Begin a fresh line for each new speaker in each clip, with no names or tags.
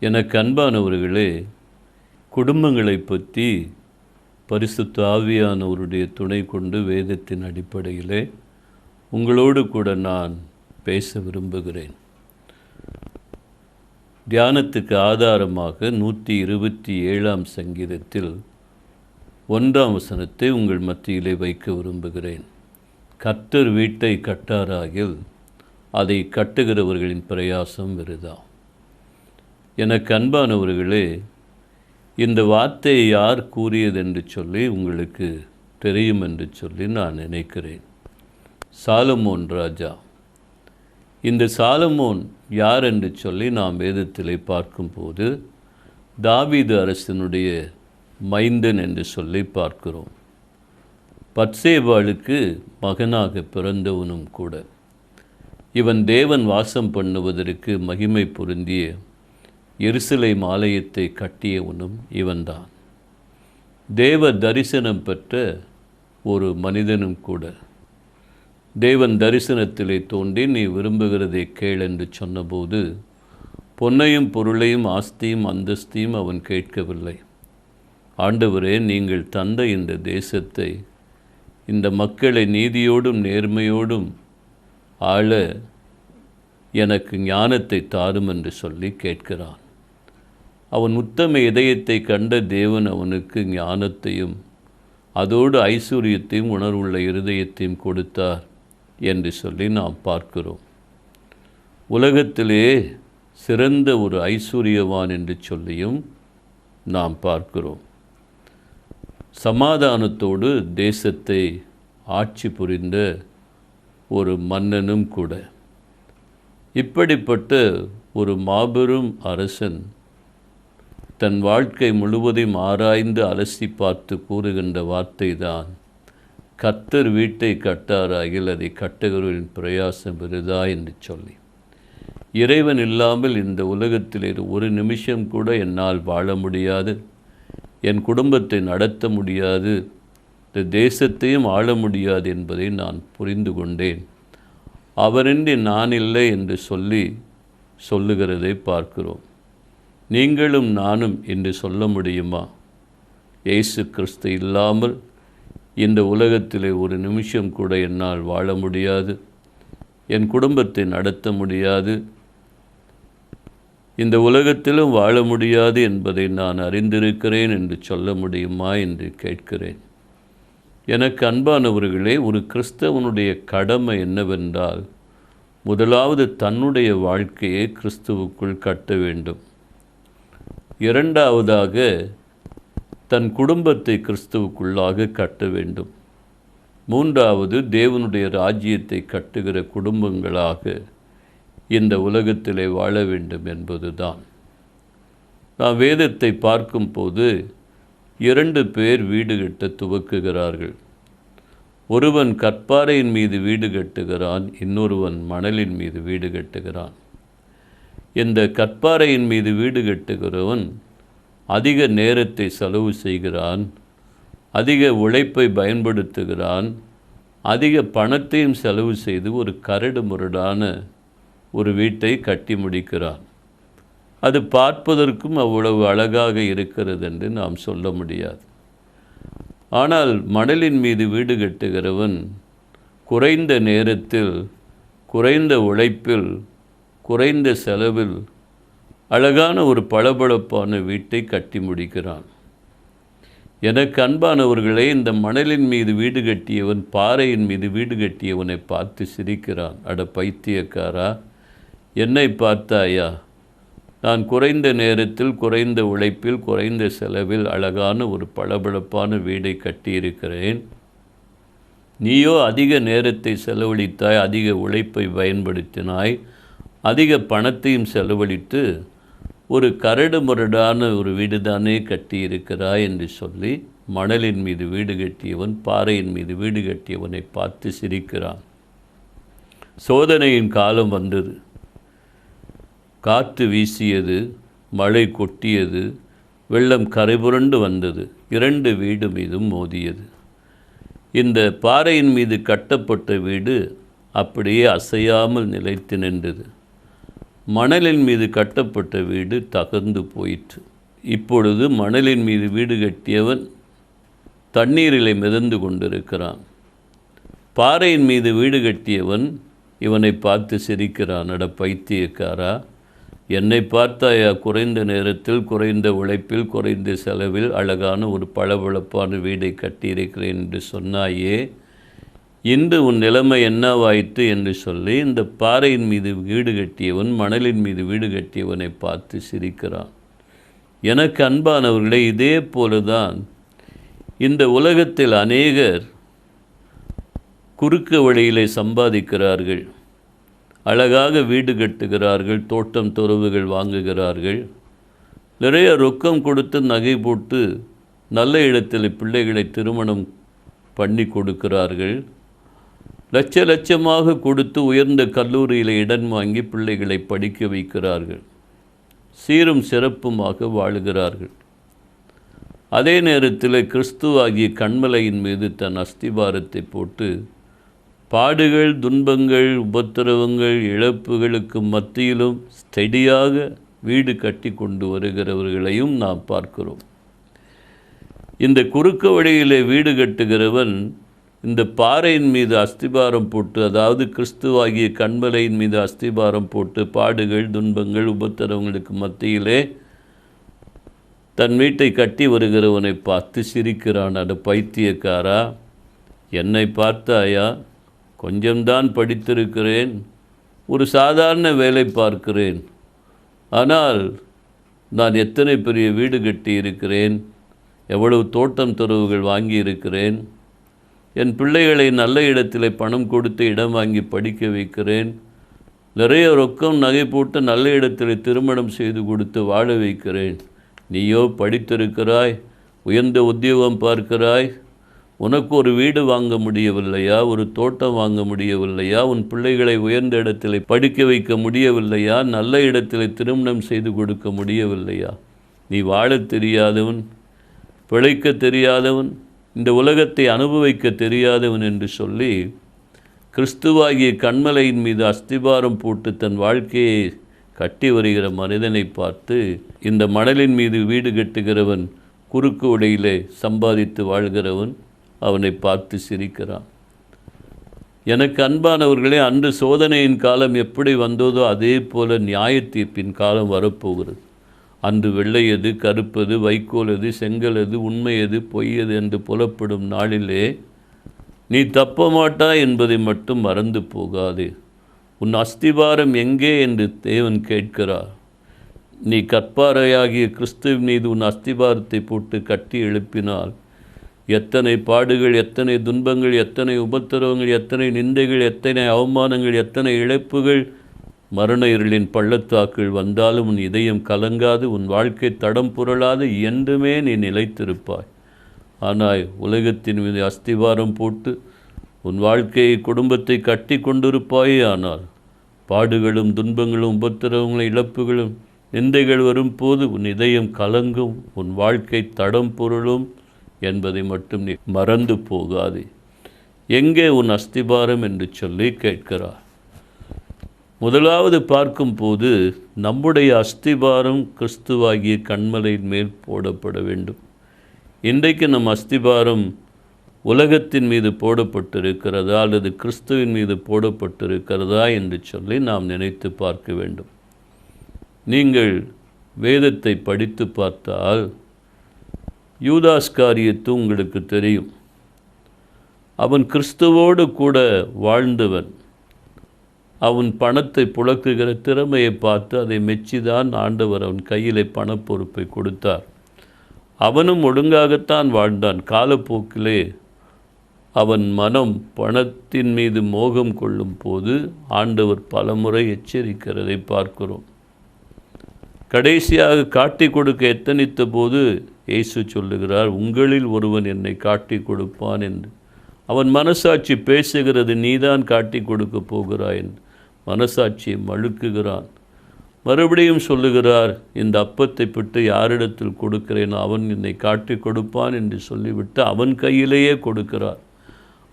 எனக்கு அன்பானவர்களே, குடும்பங்களை பற்றி பரிசுத்த ஆவியானவருடைய துணை கொண்டு வேதத்தின் அடிப்படையிலே உங்களோடு கூட நான் பேச விரும்புகிறேன். தியானத்துக்கு ஆதாரமாக 127ஆம் சங்கீதத்தில் 1ஆம் வசனத்தை உங்கள் மத்தியிலே வைக்க விரும்புகிறேன். கர்த்தர் வீட்டை கட்டாராகில் அதை கட்டுகிறவர்களின் பிரயாசம் விருதா. எனக்கு அன்பானவர்களே, இந்த வார்த்தையை யார் கூறியதென்று சொல்லி உங்களுக்கு தெரியும் என்று சொல்லி நான் நினைக்கிறேன். சாலமோன் ராஜா. இந்த சாலமோன் யார் என்று சொல்லி நாம் வேதத்திலே பார்க்கும்போது தாவீது அரசனுடைய மைந்தன் என்று சொல்லி பார்க்கிறோம். பத்சேபாளுக்கு மகனாக பிறந்தவனும் கூட. இவன் தேவன் வாசம் பண்ணுவதற்கு மகிமை பொருந்திய எருசலேம் ஆலயத்தை கட்டியவனும் இவன்தான். தேவ தரிசனம் பெற்ற ஒரு மனிதனும் கூட. தேவன் தரிசனத்திலே தோன்றி நீ விரும்புகிறதை கேள் என்று சொன்னபோது பொன்னையும் பொருளையும் ஆஸ்தியும் அந்தஸ்தையும் அவன் கேட்கவில்லை. ஆண்டவரே, நீங்கள் தந்த இந்த தேசத்தை, இந்த மக்களை நீதியோடும் நேர்மையோடும் ஆள எனக்கு ஞானத்தை தாரும் என்று சொல்லி கேட்கிறான். அவன் உத்தம இதயத்தை கண்ட தேவன் அவனுக்கு ஞானத்தையும் அதோடு ஐஸ்வர்யத்தையும் உணர்வுள்ள இருதயத்தையும் கொடுத்தார் என்று சொல்லி நாம் பார்க்கிறோம். உலகத்திலே சிறந்த ஒரு ஐஸ்வர்யவான் என்று சொல்லியும் நாம் பார்க்கிறோம். சமாதானத்தோடு தேசத்தை ஆட்சி புரிந்த ஒரு மன்னனும் கூட. இப்படிப்பட்ட ஒரு மாபெரும் அரசன் தன் வாழ்க்கை முழுவதையும் ஆராய்ந்து அலசி பார்த்து கூறுகின்ற வார்த்தை தான், கர்த்தர் வீட்டை கட்டாராகில் அதை கட்டுகிறவர்களின் பிரயாசம் விருதா என்று சொல்லி. இறைவன் இல்லாமல் இந்த உலகத்தில் ஒரு நிமிஷம் கூட என்னால் வாழ முடியாது, என் குடும்பத்தை நடத்த முடியாது, இந்த தேசத்தையும் ஆள முடியாது என்பதை நான் புரிந்து கொண்டேன். அவரின்றி நான் இல்லை என்று சொல்லுகிறதை பார்க்கிறோம். நீங்களும் நானும் என்று சொல்ல முடியுமா? இயேசு கிறிஸ்து இல்லாமல் இந்த உலகத்திலே ஒரு நிமிஷம் கூட என்னால் வாழ முடியாது, என் குடும்பத்தை நடத்த முடியாது, இந்த உலகத்திலும் வாழ முடியாது என்பதை நான் அறிந்திருக்கிறேன் என்று சொல்ல முடியுமா என்று கேட்கிறேன். எனக்கு அன்பானவர்களே, ஒரு கிறிஸ்தவனுடைய கடமை என்னவென்றால், முதலாவது தன்னுடைய வாழ்க்கையை கிறிஸ்துவுக்குள் கட்ட வேண்டும். இரண்டாவதாக தன் குடும்பத்தை கிறிஸ்துவுக்குள்ளாக கட்ட வேண்டும். மூன்றாவது தேவனுடைய ராஜ்யத்தை கட்டுகிற குடும்பங்களாக இந்த உலகத்திலே வாழ வேண்டும் என்பதுதான். நான் வேதத்தை பார்க்கும்போது 2 பேர் வீடு கட்ட துவக்குகிறார்கள். ஒருவன் கற்பாறையின் மீது வீடு கட்டுகிறான், இன்னொருவன் மணலின் மீது வீடு கட்டுகிறான். இந்த கற்பாறையின் மீது வீடு கட்டுகிறவன் அதிக நேரத்தை செலவு செய்கிறான், அதிக உழைப்பை பயன்படுத்துகிறான், அதிக பணத்தையும் செலவு செய்து ஒரு கரடு முரடான ஒரு வீட்டை கட்டி முடிக்கிறான். அது பார்ப்பதற்கும் அவ்வளவு அழகாக இருக்கிறது என்று நாம் சொல்ல முடியாது. ஆனால் மணலின் மீது வீடு கட்டுகிறவன் குறைந்த நேரத்தில், குறைந்த உழைப்பில், குறைந்த செலவில் அழகான ஒரு பளபளப்பான வீட்டை கட்டி முடிக்கிறான். எனக்கு அன்பானவர்களே, இந்த மணலின் மீது வீடு கட்டியவன் பாறையின் மீது வீடு கட்டியவனை பார்த்து சிரிக்கிறான். அட பைத்தியக்காரா, என்னை பார்த்தாயா? நான் குறைந்த நேரத்தில், குறைந்த உழைப்பில், குறைந்த செலவில் அழகான ஒரு பளபளப்பான வீடை கட்டியிருக்கிறேன். நீயோ அதிக நேரத்தை செலவழித்தாய், அதிக உழைப்பை பயன்படுத்தினாய், அதிக பணத்தையும் செலவழித்து ஒரு கரடு முரடான ஒரு வீடு தானே கட்டியிருக்கிறாய் என்று சொல்லி மணலின் மீது வீடு கட்டியவன் பாறையின் மீது வீடு கட்டியவனை பார்த்து சிரிக்கிறான். சோதனையின் காலம் வந்தது. காற்று வீசியது, மழை கொட்டியது, வெள்ளம் கரைபுரண்டு வந்தது. 2 வீடு மீதும் மோதியது. இந்த பாறையின் மீது கட்டப்பட்ட வீடு அப்படியே அசையாமல் நிலைத்து நின்றது. மணலின் மீது கட்டப்பட்ட வீடு தகர்ந்து போயிற்று. இப்பொழுது மணலின் மீது வீடு கட்டியவன் தண்ணீரிலே மிதந்து கொண்டிருக்கிறான். பாறையின் மீது வீடு கட்டியவன் இவனை பார்த்து சிரிக்கிறான். அட பைத்தியக்காரா, என்னை பார்த்தாயா குறைந்த நேரத்தில், குறைந்த உழைப்பில், குறைந்த செலவில் அழகான ஒரு பளபளப்பான வீடை கட்டியிருக்கிறேன் என்று சொன்னாயே, இன்று உன் நிலைமை என்னவாயிற்று என்று சொல்லி இந்த பாறையின் மீது வீடு கட்டியவன் மணலின் மீது வீடு கட்டியவனை பார்த்து சிரிக்கிறான். எனக்கு அன்பானவர்களே, இதே போலதான் இந்த உலகத்தில் அநேகர் குறுக்கு வழியிலே சம்பாதிக்கிறார்கள். அழகாக வீடு கட்டுகிறார்கள், தோட்டம் துறவுகள் வாங்குகிறார்கள், நிறைய ரொக்கம் கொடுத்து நகை போட்டு நல்ல இடத்தில் பிள்ளைகளை திருமணம் பண்ணி கொடுக்கிறார்கள். லட்ச லட்சமாக கொடுத்து உயர்ந்த கல்லூரியில் இடம் வாங்கி பிள்ளைகளை படிக்க வைக்கிறார்கள். சீரும் சிறப்புமாக வாழுகிறார்கள். அதே நேரத்தில் கிறிஸ்துவாகிய கன்மலையின் மீது தன் அஸ்திபாரத்தை போட்டு பாடுகள், துன்பங்கள், உபத்திரவங்கள், இழப்புகளுக்கு மத்தியிலும் ஸ்டெடியாக வீடு கட்டி கொண்டு வருகிறவர்களையும் நாம் பார்க்கிறோம். இந்த குறுக்கு வழியிலே வீடு கட்டுகிறவன் இந்த பாறையின் மீது அஸ்திபாரம் போட்டு, அதாவது கிறிஸ்துவாகிய கன்மலையின் மீது அஸ்திபாரம் போட்டு பாடுகள், துன்பங்கள், உபத்திரவங்களுக்கு மத்தியிலே தன் வீட்டை கட்டி வருகிறவனை பார்த்து சிரிக்கிறான். அட பைத்தியக்காரா, என்னை பார்த்தாயா, கொஞ்சம்தான் படித்திருக்கிறேன், ஒரு சாதாரண வேலை பார்க்கிறேன், ஆனால் நான் எத்தனை பெரிய வீடு கட்டி இருக்கிறேன், எவ்வளவு தோட்டம் துறவுகள் வாங்கி இருக்கிறேன், என் பிள்ளைகளை நல்ல இடத்திலே பணம் கொடுத்து இடம் வாங்கி படிக்க வைக்கிறேன், நிறைய ரொக்கம் நகை போட்டு நல்ல இடத்தில் திருமணம் செய்து கொடுத்து வாழ வைக்கிறேன். நீயோ படித்திருக்கிறாய், உயர்ந்த உத்தியோகம் பார்க்கிறாய், உனக்கு ஒரு வீடு வாங்க முடியவில்லையா, ஒரு தோட்டம் வாங்க முடியவில்லையா, உன் பிள்ளைகளை உயர்ந்த இடத்தில் படிக்க வைக்க முடியவில்லையா, நல்ல இடத்தில் திருமணம் செய்து கொடுக்க முடியவில்லையா? நீ வாழத் தெரியாதவன், பிழைக்க தெரியாதவன், இந்த உலகத்தை அனுபவிக்க தெரியாதவன் என்று சொல்லி கிறிஸ்துவாகிய கன்மலையின் மீது அஸ்திபாரம் போட்டு தன் வாழ்க்கையை கட்டி வருகிற மனிதனை பார்த்து இந்த மணலின் மீது வீடு கட்டுகிறவன், குறுக்கு உடையிலே சம்பாதித்து வாழ்கிறவன் அவனை பார்த்து சிரிக்கிறான். எனக்கு அன்பானவர்களே, அன்று சோதனையின் காலம் எப்படி வந்ததோ அதே போல நியாய தீர்ப்பின் காலம் வரப்போகிறது. அன்று வெள்ளையது, கருப்பது, வைக்கோலது, செங்கலது, உண்மையது, பொய்யது என்று புலப்படும் நாளிலே நீ தப்ப மாட்டாய் என்பதை மட்டும் மறந்து போகாதே. உன் அஸ்திபாரம் எங்கே என்று தேவன் கேட்கிறார். நீ கற்பாறையாகிய கிறிஸ்துவின் மீது உன் அஸ்திபாரத்தை போட்டு கட்டி எழுப்பினால் எத்தனை பாடுகள், எத்தனை துன்பங்கள், எத்தனை உபத்திரவங்கள், எத்தனை நிந்தைகள், எத்தனை அவமானங்கள், எத்தனை இழப்புகள், மரண இருளின் பள்ளத்தாக்கள் வந்தாலும் உன் இதயம் கலங்காது, உன் வாழ்க்கை தடம் புரளாது என்றுமே நீ நிலைத்திருப்பாய். ஆனால் உலகத்தின் மீது அஸ்திவாரம் போட்டு உன் வாழ்க்கையை, குடும்பத்தை கட்டி கொண்டிருப்பாயே. ஆனால் பாடுகளும் துன்பங்களும் உபத்திரவங்களும் இழப்புகளும் நிந்தைகள் வரும்போது உன் இதயம் கலங்கும், உன் வாழ்க்கை தடம் பொருளும் என்பதை மட்டும் நீ மறந்து போகாதே. எங்கே உன் அஸ்திபாரம் என்று சொல்லி கேட்கிறார். முதலாவது பார்க்கும்போது நம்முடைய அஸ்திபாரம் கிறிஸ்துவாகிய கன்மலையின் மேல் போடப்பட வேண்டும். இன்றைக்கு நம் அஸ்திபாரம் உலகத்தின் மீது போடப்பட்டிருக்கிறதா அல்லது கிறிஸ்துவின் மீது போடப்பட்டிருக்கிறதா என்று சொல்லி நாம் நினைத்து பார்க்க வேண்டும். நீங்கள் வேதத்தை படித்து பார்த்தால் யூதாஸ்காரியத்து உங்களுக்கு தெரியும். அவன் கிறிஸ்துவோடு கூட வாழ்ந்தவன். அவன் பணத்தை புழக்குகிற திறமையை பார்த்து அதை மெச்சிதான் ஆண்டவர் அவன் கையிலே பணப்பொறுப்பை கொடுத்தார். அவனும் ஒழுங்காகத்தான் வாழ்ந்தான். காலப்போக்கிலே அவன் மனம் பணத்தின் மீது மோகம் கொள்ளும் போது ஆண்டவர் பலமுறை எச்சரிக்கிறதை பார்க்கிறோம். கடைசியாக காட்டி கொடுக்க எத்தனித்த போது இயேசு சொல்லுகிறார், உங்களில் ஒருவன் என்னை காட்டி கொடுப்பான் என்று. அவன் மனசாட்சி பேசுகிறது, நீதான் காட்டி கொடுக்க போகிறாய் என்று மனசாட்சியை மழுக்குகிறான். மறுபடியும் சொல்லுகிறார், இந்த அப்பத்தை பெற்று யாரிடத்தில் கொடுக்கிறேன் அவன் என்னை காட்டி கொடுப்பான் என்று சொல்லிவிட்டு அவன் கையிலேயே கொடுக்கிறார்.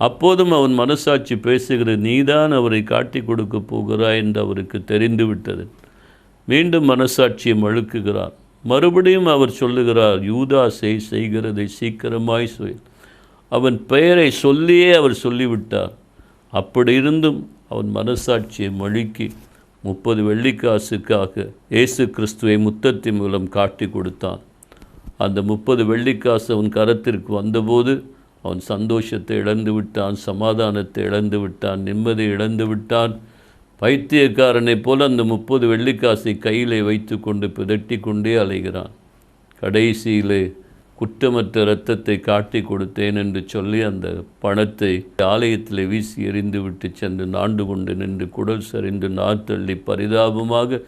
அப்போதும் அவன் மனசாட்சி பேசுகிறது, நீதான் அவரை காட்டி கொடுக்க போகிறாய் என்று அவருக்கு தெரிந்து விட்டது. மீண்டும் மனசாட்சியை மழுக்குகிறார். மறுபடியும் அவர் சொல்லுகிறார், யூதாசை செய்கிறதை சீக்கிரமாய் சொல். அவன் பெயரை சொல்லியே அவர் சொல்லிவிட்டார். அப்படி இருந்தும் அவன் மனசாட்சியை மழுக்கி 30 வெள்ளிக்காசுக்காக இயேசு கிறிஸ்துவை முத்தத்தின் மூலம் காட்டி கொடுத்தான். அந்த 30 வெள்ளிக்காசு அவன் கரத்திற்கு வந்தபோது அவன் சந்தோஷத்தை இழந்து விட்டான், சமாதானத்தை இழந்து விட்டான், நிம்மதியை இழந்து விட்டான். பைத்தியக்காரனைப் போல அந்த 30 வெள்ளிக்காசை கையிலே வைத்து கொண்டு பிதட்டி கொண்டே அலைகிறான். கடைசியிலே குற்றமற்ற இரத்தத்தை காட்டி கொடுத்தேன் என்று சொல்லி அந்த பணத்தை ஆலயத்தில் வீசி எறிந்து விட்டு சென்று நாண்டு கொண்டு நின்று குடல் சரிந்து நாத்தள்ளி பரிதாபமாக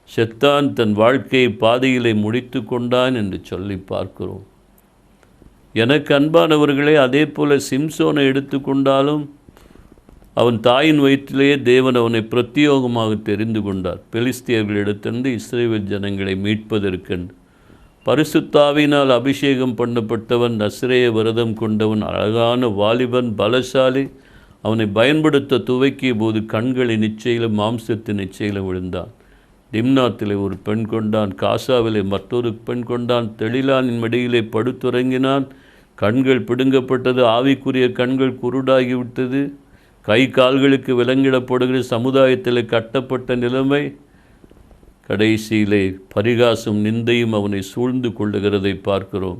செத்தான். தன் வாழ்க்கையை பாதையிலே முடித்து கொண்டான் என்று சொல்லி பார்க்கிறோம். எனக்கு அன்பானவர்களே, அதே போல சிம்சோனை எடுத்துக்கொண்டாலும் அவன் தாயின் வயிற்றிலேயே தேவன் அவனை பிரத்யோகமாக தெரிந்து கொண்டார். பெலிஸ்தியர்களிடத்திலிருந்து இஸ்ரவேல் ஜனங்களை மீட்பதற்கென்று. பரிசுத்தாவினால் அபிஷேகம் பண்ணப்பட்டவன், நசரேய விரதம் கொண்டவன், அழகான வாலிபன், பலசாலி. அவனை பயன்படுத்த துவக்கிய போது கண்களின் நிச்சயிலும் மாம்சத்தின் நிச்சயிலும் விழுந்தான். திம்னாத்திலே ஒரு பெண் கொண்டான், காசாவிலே மற்றொரு பெண் கொண்டான், தெளிலானின் மடியிலே படுத்துறங்கினான். கண்கள் பிடுங்கப்பட்டது, ஆவிக்குரிய கண்கள் குருடாகிவிட்டது. கை கால்களுக்கு விலங்கிடப்படுகிற சமுதாயத்தில் கட்டப்பட்ட நிலைமை. கடைசியிலே பரிகாசம் நிந்தையும் அவனை சூழ்ந்து கொள்ளுகிறதை பார்க்கிறோம்.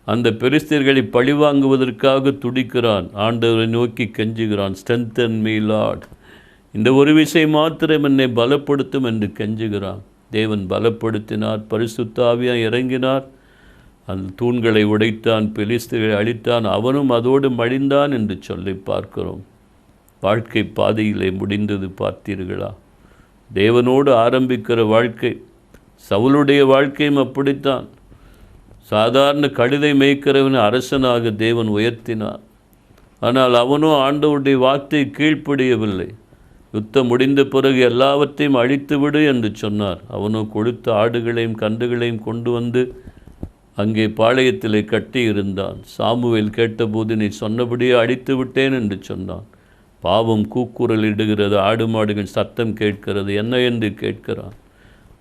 அந்த பெலிஸ்தர்களை பழிவாங்குவதற்காக துடிக்கிறான். ஆண்டவரை நோக்கி கெஞ்சுகிறான், ஸ்ட்ரென்தன் மீ லார்ட், இந்த ஒரு விஷயம் மாத்திரம் என்னை பலப்படுத்தும் என்று கெஞ்சுகிறான். தேவன் பலப்படுத்தினார், பரிசுத்த ஆவியாய் இறங்கினார். அந்த தூண்களை உடைத்தான், பெலிஸ்தர்களை அழித்தான், அவனும் அதோடு மடிந்தான் என்று சொல்லி பார்க்கிறோம். வாழ்க்கை பாதையிலே முடிந்தது பார்த்தீர்களா? தேவனோடு ஆரம்பிக்கிற வாழ்க்கை. சவுலுடைய வாழ்க்கையும் அப்படித்தான். சாதாரண கழுதை மேய்க்கிறவன் அரசனாக தேவன் உயர்த்தினார். ஆனால் அவனோ ஆண்டவருடைய வார்த்தை கீழ்ப்படியவில்லை. யுத்தம் முடிந்த பிறகு எல்லாவற்றையும் அழித்துவிடு என்று சொன்னார். அவனோ கொழுத்த ஆடுகளையும் கன்றுகளையும் கொண்டு வந்து அங்கே பாளையத்திலே கட்டி இருந்தான். சாமுவேல் கேட்டபோது, நீ சொன்னபடியே அழித்து விட்டேன் என்று சொன்னான். பாவம் கூக்குரல் இடுகிறது, ஆடு மாடுகள் சத்தம் கேட்கிறது, என்ன என்று கேட்கிறான்.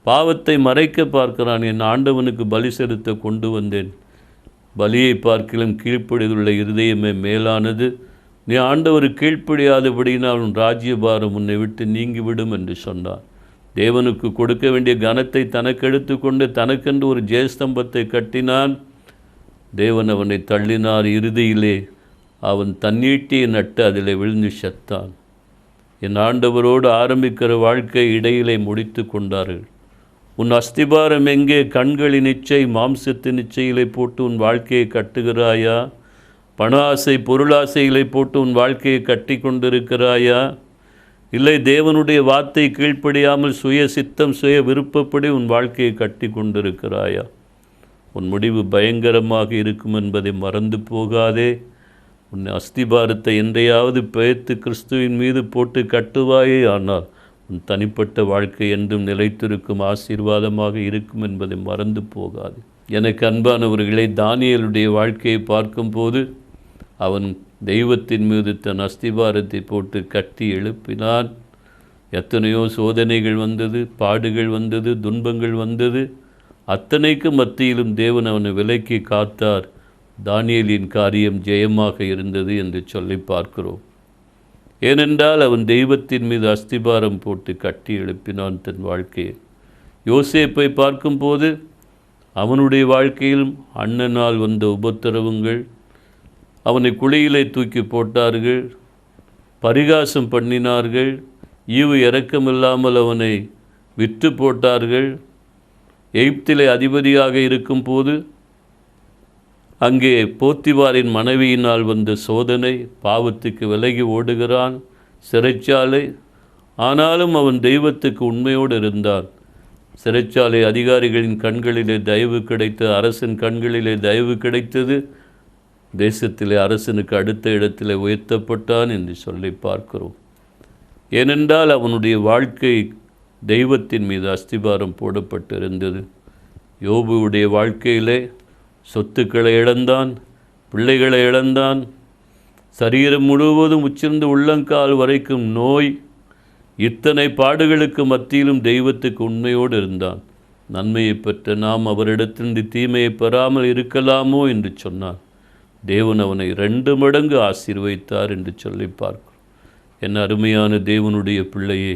பாவத்தை மறைக்க பார்க்கிறான். என் ஆண்டவனுக்கு பலி செலுத்த கொண்டு வந்தேன். பலியை பார்க்கிலும் கீழ்ப்படியுள்ள இருதயமே மேலானது. நீ ஆண்டவர் கீழ்ப்படியாதபடியினால் உன் ராஜ்யபாரம் உன்னை விட்டு நீங்கிவிடும் என்று சொன்னார். தேவனுக்கு கொடுக்க வேண்டிய கனத்தை தனக்கு எடுத்துக்கொண்டு தனக்கென்று ஒரு ஜெயஸ்தம்பத்தை கட்டினான். தேவன் அவனை தள்ளினார். இறுதியிலே அவன் தண்ணீட்டியை நட்டு அதில் விழுந்து செத்தான். என் ஆண்டவரோடு ஆரம்பிக்கிற வாழ்க்கை இடையிலே முடித்து கொண்டார்கள். உன் அஸ்திபாரம் எங்கே? கண்களின் இச்சை, மாம்சத்தின் இச்சையிலே போட்டு உன் வாழ்க்கையை கட்டுகிறாயா? பண ஆசை, பொருளாசைகளை போட்டு உன் வாழ்க்கையை கட்டி கொண்டிருக்கிறாயா? இல்லை, தேவனுடைய வார்த்தை கீழ்ப்படியாமல் சுய சித்தம், சுய விருப்பப்படி உன் வாழ்க்கையை கட்டி கொண்டிருக்கிறாயா? உன் முடிவு பயங்கரமாக இருக்கும் என்பதை மறந்து போகாதே. உன் அஸ்திபாரத்தை என்றையாவது பெயர்த்து கிறிஸ்துவின் மீது போட்டு கட்டுவாயே, ஆனால் உன் தனிப்பட்ட வாழ்க்கை என்றும் நிலைத்திருக்கும், ஆசீர்வாதமாக இருக்கும் என்பதை மறந்து போகாது. எனக்கு அன்பானவர்களை, தானியேலுடைய வாழ்க்கையை பார்க்கும்போது அவன் தெய்வத்தின் மீது தன் அஸ்திபாரத்தை போட்டு கட்டி எழுப்பினான். எத்தனையோ சோதனைகள் வந்தது, பாடுகள் வந்தது, துன்பங்கள் வந்தது. அத்தனைக்கு மத்தியிலும் தேவன் அவனை விலக்கி காத்தார். தானியேலின் காரியம் ஜெயமாக இருந்தது என்று சொல்லி பார்க்கிறோம். ஏனென்றால் அவன் தெய்வத்தின் மீது அஸ்திபாரம் போட்டு கட்டி எழுப்பினான் தன் வாழ்க்கையை. யோசேப்பை பார்க்கும்போது அவனுடைய வாழ்க்கையிலும் அண்ணனால் வந்த உபத்திரவங்கள், அவனை குழியிலே தூக்கி போட்டார்கள், பரிகாசம் பண்ணினார்கள், ஈவு இரக்கமில்லாமல் அவனை விற்று போட்டார்கள். எகிப்திலே அதிபதியாக இருக்கும்போது அங்கே போத்திபாரின் மனைவியினால் வந்த சோதனை, பாவத்துக்கு விலகி ஓடுகிறான், சிறைச்சாலை. ஆனாலும் அவன் தெய்வத்துக்கு உண்மையோடு இருந்தான். சிறைச்சாலை அதிகாரிகளின் கண்களிலே தயவு கிடைத்தது, அரசன் கண்களிலே தயவு கிடைத்தது. தேசத்திலே அரசனுக்கு அடுத்த இடத்திலே உயர்த்தப்பட்டான் என்று சொல்லி பார்க்கிறோம். ஏனென்றால் அவனுடைய வாழ்க்கை தெய்வத்தின் மீது அஸ்திபாரம் போடப்பட்டிருந்தது. யோபுவுடைய வாழ்க்கையிலே சொத்துக்களை இழந்தான், பிள்ளைகளை இழந்தான், சரீரம் முழுவதும் உச்சிர்ந்து உள்ளங்கால் வரைக்கும் நோய். இத்தனை பாடுகளுக்கு மத்தியிலும் தெய்வத்துக்கு உண்மையோடு இருந்தான். நன்மையை பெற்ற நாம் அவரிடத்திலிருந்து தீமையை பெறாமல் இருக்கலாமோ என்று சொன்னான். தேவன் அவனை 2 மடங்கு ஆசீர்வதித்தார் என்று சொல்லி பார்க்கிறோம். என் அருமையான தேவனுடைய பிள்ளையே,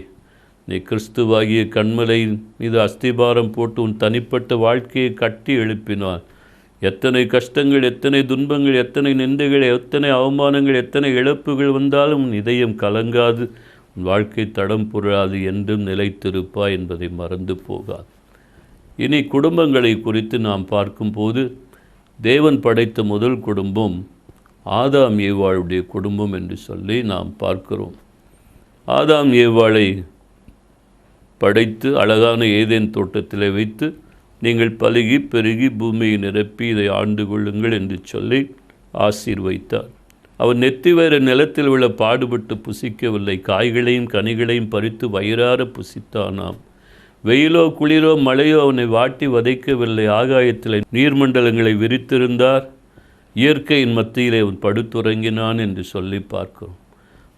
நீ கிறிஸ்துவாகிய கண்மலை மீது அஸ்திபாரம் போட்டு உன் தனிப்பட்ட வாழ்க்கையை கட்டி எழுப்பினார். எத்தனை கஷ்டங்கள், எத்தனை துன்பங்கள், எத்தனை நிந்தைகள், எத்தனை அவமானங்கள், எத்தனை இழப்புகள் வந்தாலும் உன் இதயம் கலங்காது, உன் வாழ்க்கை தடம் புரளாது, என்றும் நிலைத்திருப்பா என்பதை மறந்து போகாது. இனி குடும்பங்களை குறித்து நாம் பார்க்கும்போது, தேவன் படைத்த முதல் குடும்பம் ஆதாம் ஏவாளுடைய குடும்பம் என்று சொல்லி நாம் பார்க்கிறோம். ஆதாம் ஏவாளை படைத்து அழகான ஏதேன் தோட்டத்தில் வைத்து, நீங்கள் பலுகி பெருகி பூமியை நிரப்பி இதை ஆண்டு கொள்ளுங்கள் என்று சொல்லி ஆசீர்வைத்தார். அவன் நெத்தி வயிறு நிலத்தில் உள்ள பாடுபட்டு புசிக்கவில்லை. காய்களையும் கனிகளையும் பறித்து வயிறார புசித்தானாம். வெயிலோ குளிரோ மழையோ அவனை வாட்டி வதைக்கவில்லை. ஆகாயத்தில் நீர்மண்டலங்களை விரித்திருந்தார். இயற்கையின் மத்தியிலே அவன் படுத்துறங்கினான் என்று சொல்லி பார்க்கிறோம்.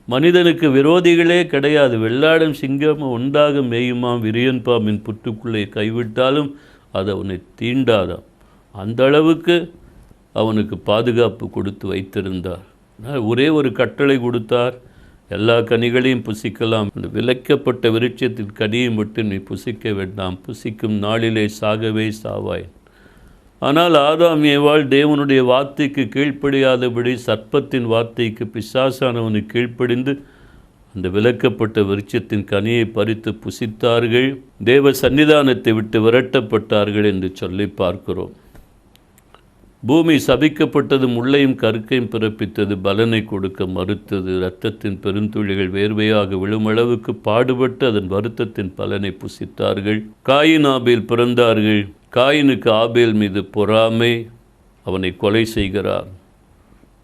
மனிதனுக்கு விரோதிகளே கிடையாது. வெள்ளாடும் சிங்கம் உண்டாக மேயுமாம், விரியன் பாம்பின் புற்றுக்குள்ளே கைவிட்டாலும் அது அவனை தீண்டாதாம். அந்த அளவுக்கு அவனுக்கு பாதுகாப்பு கொடுத்து வைத்திருந்தார். ஒரே ஒரு கட்டளை கொடுத்தார், எல்லா கனிகளையும் புசிக்கலாம், இந்த விலக்கப்பட்ட விருட்சத்தின் கனியை மட்டும் நீ புசிக்க வேண்டாம், புசிக்கும் நாளிலே சாகவே சாவாய். ஆனால் ஆதாம் ஏவாள் தேவனுடைய வார்த்தைக்கு கீழ்ப்படியாதபடி சர்ப்பத்தின் வார்த்தைக்கு பிசாசானவனுக்கு கீழ்ப்படிந்து அந்த விலக்கப்பட்ட விருட்சத்தின் கனியை பறித்து புசித்தார்கள். தேவ சன்னிதானத்தை விட்டு விரட்டப்பட்டார்கள் என்று சொல்லி பார்க்கிறோம். பூமி சபிக்கப்பட்டது, முள்ளையும் கருக்கையும் பிறப்பித்தது, பலனை கொடுக்க மறுத்தது. இரத்தத்தின் பெருந்துளிகள் வேர்வையாக விழுமளவுக்கு பாடுபட்டு அதன் வருத்தத்தின் பலனை புசித்தார்கள். காயின் ஆபேல் பிறந்தார்கள். காயினுக்கு ஆபேல் மீது பொறாமை, அவனை கொலை செய்கிறார்.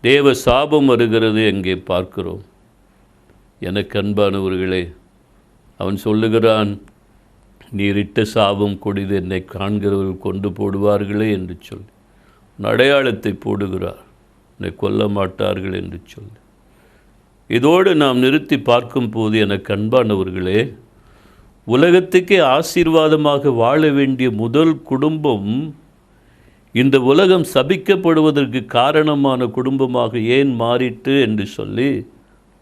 தேவ சாபம் வருகிறது எங்கே பார்க்கிறோம். எனக்கு அன்பானவர்களே, அவன் சொல்லுகிறான், நீரிட்ட சாபம் கொடிது, என்னை காண்கிறவர்கள் கொண்டு போடுவார்களே என்று சொல்லி அடையாளத்தை போடுகிறார். என்னை கொல்ல மாட்டார்கள் என்று சொல்லி. இதோடு நாம் நிறுத்தி பார்க்கும் போது எனக்கு அன்பானவர்களே, உலகத்துக்கே ஆசீர்வாதமாக வாழ வேண்டிய முதல் குடும்பம் இந்த உலகம் சபிக்கப்படுவதற்கு காரணமான குடும்பமாக ஏன் மாறிட்டு என்று சொல்லி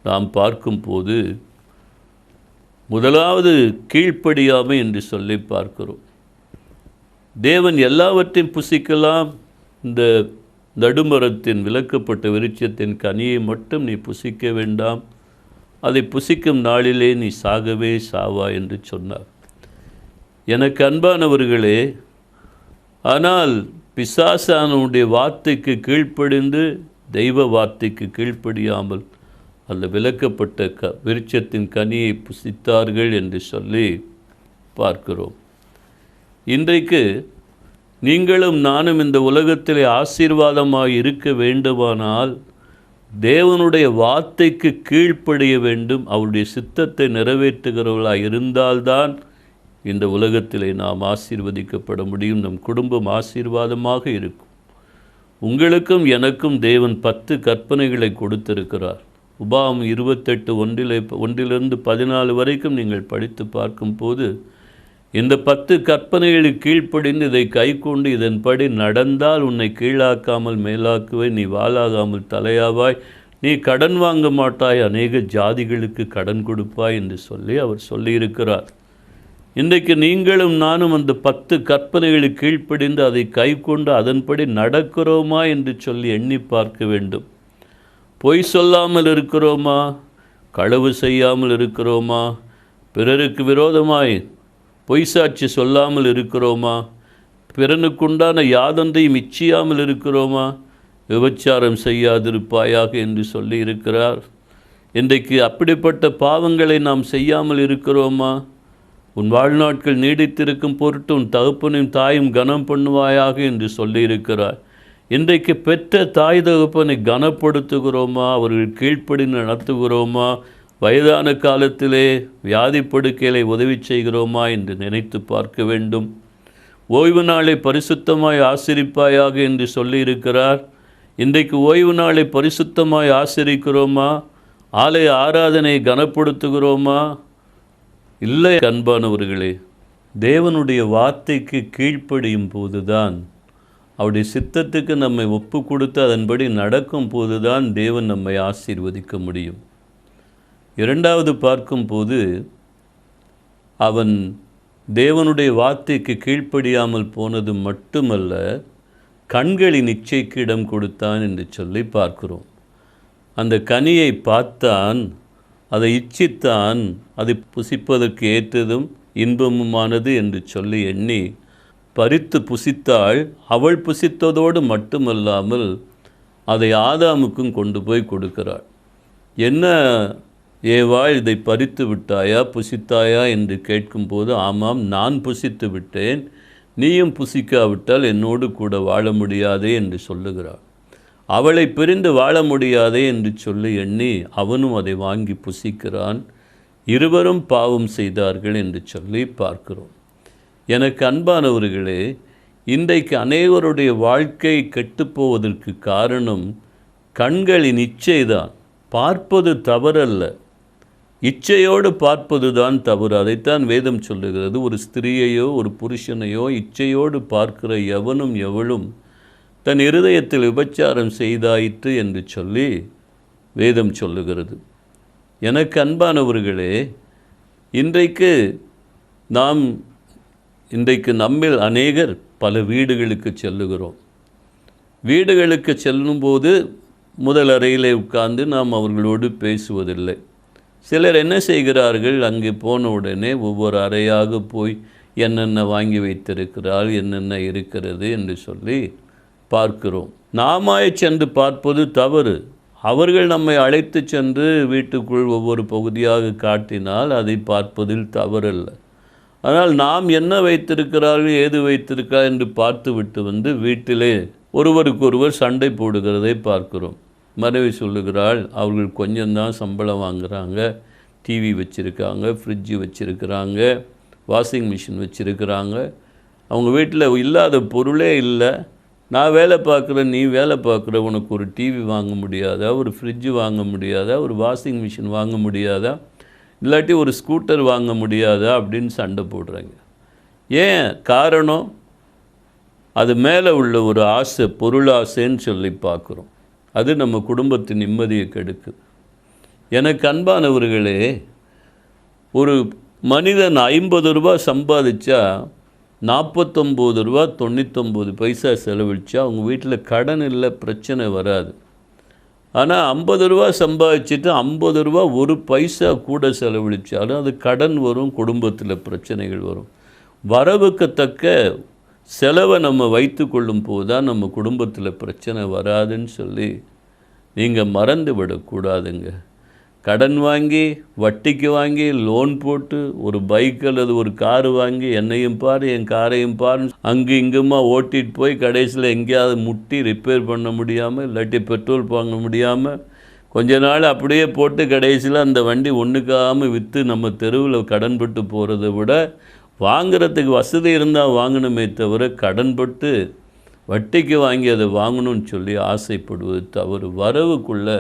நாம் பார்க்கும்போது, முதலாவது கீழ்ப்படியாமை என்று சொல்லி பார்க்கிறோம். தேவன் எல்லாவற்றையும் புசிக்கலாம், இந்த நடுமரத்தின் விலக்கப்பட்ட விருட்சத்தின் கனியை மட்டும் நீ புசிக்க வேண்டாம், அதை புசிக்கும் நாளிலே நீ சாகவே சாவா என்று சொன்னார். எனக்கு அன்பானவர்களே, ஆனால் பிசாசானுடைய வார்த்தைக்கு கீழ்ப்படிந்து தெய்வ வார்த்தைக்கு கீழ்ப்படியாமல் அந்த விலக்கப்பட்ட விருட்சத்தின் கனியை புசித்தார்கள் என்று சொல்லி பார்க்கிறோம். இன்றைக்கு நீங்களும் நானும் இந்த உலகத்திலே ஆசீர்வாதமாக இருக்க வேண்டுமானால் தேவனுடைய வார்த்தைக்கு கீழ்ப்படிய வேண்டும். அவருடைய சித்தத்தை நிறைவேற்றுகிறவர்களாக இருந்தால்தான் இந்த உலகத்திலே நாம் ஆசீர்வதிக்கப்பட முடியும். நம் குடும்பம் ஆசீர்வாதமாக இருக்கும். உங்களுக்கும் எனக்கும் தேவன் 10 கற்பனைகளை கொடுத்திருக்கிறார். உபாகம் 28:1-14 வரைக்கும் நீங்கள் படித்து பார்க்கும்போது, இந்த 10 கற்பனைகளுக்கு கீழ்ப்படிந்து இதை கைக்கொண்டு இதன்படி நடந்தால் உன்னை கீழாக்காமல் மேலாக்குவை, நீ வாளாகாமல் தலையாவாய், நீ கடன் வாங்க மாட்டாய், அநேக ஜாதிகளுக்கு கடன் கொடுப்பாய் என்று சொல்லி அவர் சொல்லியிருக்கிறார். இன்றைக்கு நீங்களும் நானும் அந்த 10 கற்பனைகளுக்கு கீழ்ப்படிந்து அதை கைக்கொண்டு அதன்படி நடக்கிறோமா என்று சொல்லி எண்ணி பார்க்க வேண்டும். பொய் சொல்லாமல் இருக்கிறோமா? களவு செய்யாமல் இருக்கிறோமா? பிறருக்கு விரோதமாய் பொய் சாட்சி சொல்லாமல் இருக்கிறோமா? பிறனுக்குண்டான யாதொன்றையும் இச்சியாமல் இருக்கிறோமா? விபச்சாரம் செய்யாதிருப்பாயாக என்று சொல்லி இருக்கிறார். இன்றைக்கு அப்படிப்பட்ட பாவங்களை நாம் செய்யாமல் இருக்கிறோமா? உன் வாழ்நாட்கள் நீடித்திருக்கும் பொருட்டு உன் தகப்பனையும் தாயும் கனம் பண்ணுவாயாக என்று சொல்லியிருக்கிறார். இன்றைக்கு பெற்ற தாய் தகப்பனை கனப்படுத்துகிறோமா? அவர்கள் கீழ்ப்படி நடத்துகிறோமா? வயதான காலத்திலே வியாதி படுக்கைகளை உதவி செய்கிறோமா என்று நினைத்து பார்க்க வேண்டும். ஓய்வு நாளை பரிசுத்தமாய் ஆசரிப்பாயாக என்று சொல்லியிருக்கிறார். இன்றைக்கு ஓய்வு நாளை பரிசுத்தமாய் ஆசரிக்கிறோமா? ஆலய ஆராதனை கனப்படுத்துகிறோமா? இல்லை அன்பானவர்களே, தேவனுடைய வார்த்தைக்கு கீழ்ப்படியும் போதுதான், அவருடைய சித்தத்துக்கு நம்மை ஒப்பு கொடுத்து அதன்படி நடக்கும் போதுதான் தேவன் நம்மை ஆசீர்வதிக்க முடியும். இரண்டாவது பார்க்கும்போது, அவன் தேவனுடைய வார்த்தைக்கு கீழ்ப்படியாமல் போனது மட்டுமல்ல, கண்களின் இச்சைக்கு இடம் கொடுத்தான் என்று சொல்லி பார்க்கிறோம். அந்த கனியை பார்த்தான், அதை இச்சித்தான், அதை புசிப்பதற்கு ஏற்றதும் இன்பமுமானது என்று சொல்லி எண்ணி பறித்து புசித்தாள். அவள் புசித்ததோடு மட்டுமல்லாமல் அதை ஆதாமுக்கும் கொண்டு போய் கொடுக்கிறாள். என்ன ஏவாள், இதை பறித்து விட்டாயா, புசித்தாயா என்று கேட்கும்போது, ஆமாம், நான் புசித்து விட்டேன், நீயும் புசிக்காவிட்டால் என்னோடு கூட வாழ முடியாதே என்று சொல்லுகிறாள். அவளை பிரிந்து வாழ முடியாதே என்று சொல்லி எண்ணி அவனும் அதை வாங்கி புசிக்கிறான். இருவரும் பாவம் செய்தார்கள் என்று சொல்லி பார்க்கிறோம். எனக்கு அன்பானவர்களே, இன்றைக்கு அநேகருடைய வாழ்க்கை கெட்டுப்போவதற்கு காரணம் கண்களின் இச்சைதான். பார்ப்பது தவறல்ல, இச்சையோடு பார்ப்பது தான் தவறு. அதைத்தான் வேதம் சொல்லுகிறது. ஒரு ஸ்திரீயையோ ஒரு புருஷனையோ இச்சையோடு பார்க்கிற எவனும் எவளும் தன் இருதயத்தில் விபச்சாரம் செய்தாயிற்று என்று சொல்லி வேதம் சொல்லுகிறது. எனக்கு அன்பானவர்களே, இன்றைக்கு நம்மில் அநேகர் பல வீடுகளுக்கு செல்லுகிறோம். வீடுகளுக்கு செல்லும்போது முதல் அறையிலே உட்கார்ந்து நாம் அவர்களோடு பேசுவதில்லை. சிலர் என்ன செய்கிறார்கள், அங்கே போன உடனே ஒவ்வொரு அறையாக போய் என்னென்ன வாங்கி வைத்திருக்கிறாள், என்னென்ன இருக்கிறது என்று சொல்லி பார்க்கிறோம். நாமாய் சென்று பார்ப்பது தவறு. அவர்கள் நம்மை அழைத்து சென்று வீட்டுக்குள் ஒவ்வொரு பகுதியாக காட்டினால் அதை பார்ப்பதில் தவறல்ல. ஆனால் நாம் என்ன வைத்திருக்கிறார்கள், ஏது வைத்திருக்கிறார் என்று பார்த்து விட்டு வந்து வீட்டிலே ஒருவருக்கொருவர் சண்டை போடுகிறதை பார்க்கிறோம். மனைவி சொல்லுகிறாள், அவர்கள் கொஞ்சம்தான் சம்பளம் வாங்குகிறாங்க, டிவி வச்சுருக்காங்க, ஃப்ரிட்ஜு வச்சுருக்கிறாங்க, வாஷிங் மிஷின் வச்சுருக்கிறாங்க, அவங்க வீட்டில் இல்லாத பொருளே இல்லை. நான் வேலை பார்க்குறேன், நீ வேலை பார்க்குற, உனக்கு ஒரு டிவி வாங்க முடியாதா, ஒரு ஃப்ரிட்ஜு வாங்க முடியாதா, ஒரு வாஷிங் மிஷின் வாங்க முடியாதா, இல்லாட்டி ஒரு ஸ்கூட்டர் வாங்க முடியாதா அப்படின்னு சண்டை போடுறாங்க. ஏன் காரணம்? அது மேலே உள்ள ஒரு ஆசை, பொருளாசைன்னு சொல்லி பார்க்குறோம். அது நம்ம குடும்பத்தின் நிம்மதியை கெடுக்குது. எனக்கு அன்பானவர்களே, ஒரு மனிதன் 50 ரூபா சம்பாதிச்சா 49 ரூபா 99 பைசா செலவழிச்சா அவங்க வீட்டில் கடன் இல்லை, பிரச்சனை வராது. ஆனால் 50 ரூபா சம்பாதிச்சுட்டு 50 ரூபா ஒரு பைசா கூட செலவழித்தாலும் அது கடன் வரும், குடும்பத்தில் பிரச்சனைகள் வரும். வரவுக்கு தக்க செலவை நம்ம வைத்து கொள்ளும் போது தான் நம்ம குடும்பத்தில் பிரச்சனை வராதுன்னு சொல்லி நீங்கள் மறந்து விடக்கூடாதுங்க. கடன் வாங்கி, வட்டிக்கு வாங்கி, லோன் போட்டு ஒரு பைக் அல்லது ஒரு காரு வாங்கி, என்னையும் பார் என் காரையும் பார் அங்கு இங்குமா ஓட்டிகிட்டு போய் கடைசியில் எங்கேயாவது முட்டி ரிப்பேர் பண்ண முடியாமல், இல்லாட்டி பெட்ரோல் வாங்க முடியாமல் கொஞ்ச நாள் அப்படியே போட்டு கடைசியில் அந்த வண்டி ஒன்றுக்காமல் விற்று நம்ம தெருவில் கடன்பட்டு போகிறத விட வாங்கிறதுக்கு வசதி இருந்தால் வாங்கணுமே தவிர கடன்பட்டு வட்டிக்கு வாங்கி அதை வாங்கணும்னு சொல்லி ஆசைப்படுவது தவறு. வரவுக்குள்ளே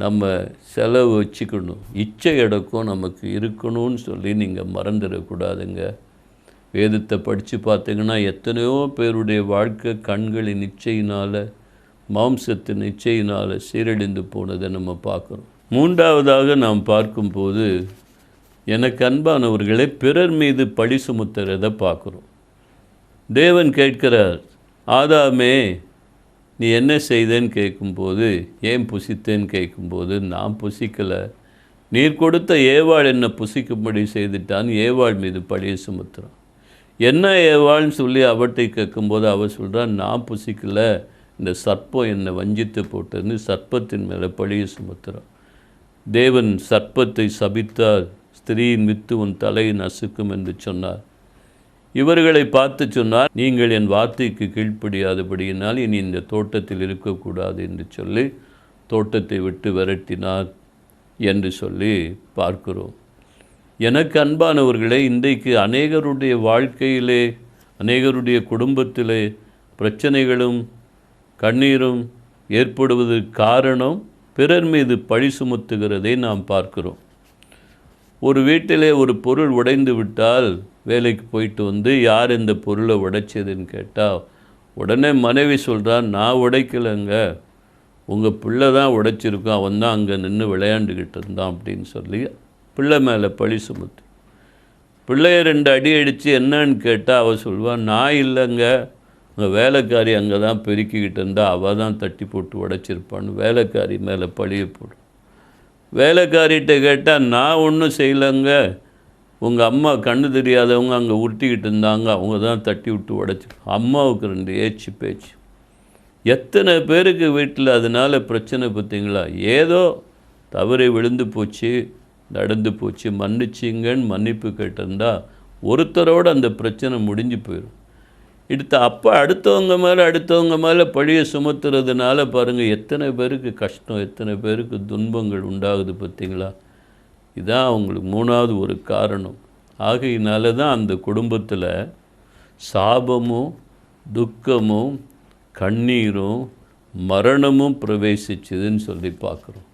நம்ம செலவு வச்சுக்கணும், இச்சை அடக்கம் நமக்கு இருக்கணும்னு சொல்லி நீங்கள் மறந்துடக்கூடாதுங்க. வேதத்தை படித்து பார்த்தீங்கன்னா எத்தனையோ பேருடைய வாழ்க்கை கண்களின் இச்சையினால், மாம்சத்தின் இச்சையினால் சீரழிந்து போனதை நம்ம பார்க்குறோம். மூன்றாவதாக நாம் பார்க்கும்போது, எனக்கு அன்பானவர்களே, பிறர் மீது பழி சுமத்துறதை பார்க்குறோம். தேவன் கேட்கிறார், ஆதாமே நீ என்ன செய்தேன்னு கேட்கும்போது, ஏன் புசித்தேன்னு கேட்கும்போது, நான் புசிக்கலை, நீர் கொடுத்த ஏவாள் என்னை புசிக்கும்படி செய்துட்டான், ஏவாள் மீது பழியை சுமத்துறான். என்ன ஏவாள்னு சொல்லி அவட்டை கேட்கும்போது அவள் சொல்கிறான், நான் புசிக்கலை, இந்த சர்ப்பம் என்னை வஞ்சித்து போட்டதுன்னு சர்ப்பத்தின் மேலே பழியை சுமத்துறான். தேவன் சர்ப்பத்தை சபித்தார், ஸ்திரீயின் வித்து உன் தலையை நசுக்கும் என்று சொன்னார். இவர்களை பார்த்து சொன்னார், நீங்கள் என் வார்த்தைக்கு கீழ்ப்படியாதபடியினால் இனி இந்த தோட்டத்தில் இருக்கக்கூடாது என்று சொல்லி தோட்டத்தை விட்டு விரட்டினார் என்று சொல்லி பார்க்கிறோம். எனக்கு அன்பானவர்களே, இன்றைக்கு அநேகருடைய வாழ்க்கையிலே, அநேகருடைய குடும்பத்திலே பிரச்சனைகளும் கண்ணீரும் ஏற்படுவதற்கு காரணம் பிறர் மீது பழி சுமத்துகிறதை நாம் பார்க்கிறோம். ஒரு வீட்டிலே ஒரு பொருள் உடைந்து விட்டால் வேலைக்கு போயிட்டு வந்து யார் இந்த பொருளை உடைச்சதுன்னு கேட்டால் உடனே மனைவி சொல்கிறான், நான் உடைக்கலைங்க, உங்கள் பிள்ளை தான் உடைச்சிருக்கோம், அவன் தான் அங்கே நின்று விளையாண்டுக்கிட்டு இருந்தான் அப்படின்னு சொல்லி பிள்ளை மேலே பழி சுமத்து. பிள்ளைய 2 அடி அடித்து என்னன்னு கேட்டால் அவள் சொல்வான், நான் இல்லைங்க, உங்கள் வேலைக்காரி அங்கே தான் பெருக்கிக்கிட்டு இருந்தால் அவள் தான் தட்டி போட்டு உடைச்சிருப்பான்னு வேலைக்காரி மேலே பழியை போடும். வேலைக்காரிகிட்ட கேட்டால் நான் ஒன்றும் செய்யலைங்க, உங்கள் அம்மா கண்ணு தெரியாதவங்க அங்கே உருட்டிக்கிட்டு இருந்தாங்க, அவங்க தான் தட்டி விட்டு உடைச்சி. அம்மாவுக்கு 2 ஏச்சு பேச்சு. எத்தனை பேருக்கு வீட்டில் அதனால் பிரச்சனை பார்த்தீங்களா? ஏதோ தவறி விழுந்து போச்சு, நடந்து போச்சு, மன்னிச்சிங்கன்னு மன்னிப்பு கேட்டிருந்தா ஒருத்தரோடு அந்த பிரச்சனை முடிஞ்சு போயிடும். அப்போ அடுத்தவங்க மேலே பழியை சுமத்துறதுனால பாருங்கள் எத்தனை பேருக்கு கஷ்டம், எத்தனை பேருக்கு துன்பங்கள் உண்டாகுது பார்த்தீங்களா? இதான் அவங்களுக்கு 3வது ஒரு காரணம். ஆகையினால தான் அந்த குடும்பத்தில் சாபமும் துக்கமும் கண்ணீரும் மரணமும் பிரவேசிச்சதுன்னு சொல்லி பார்க்குறோம்.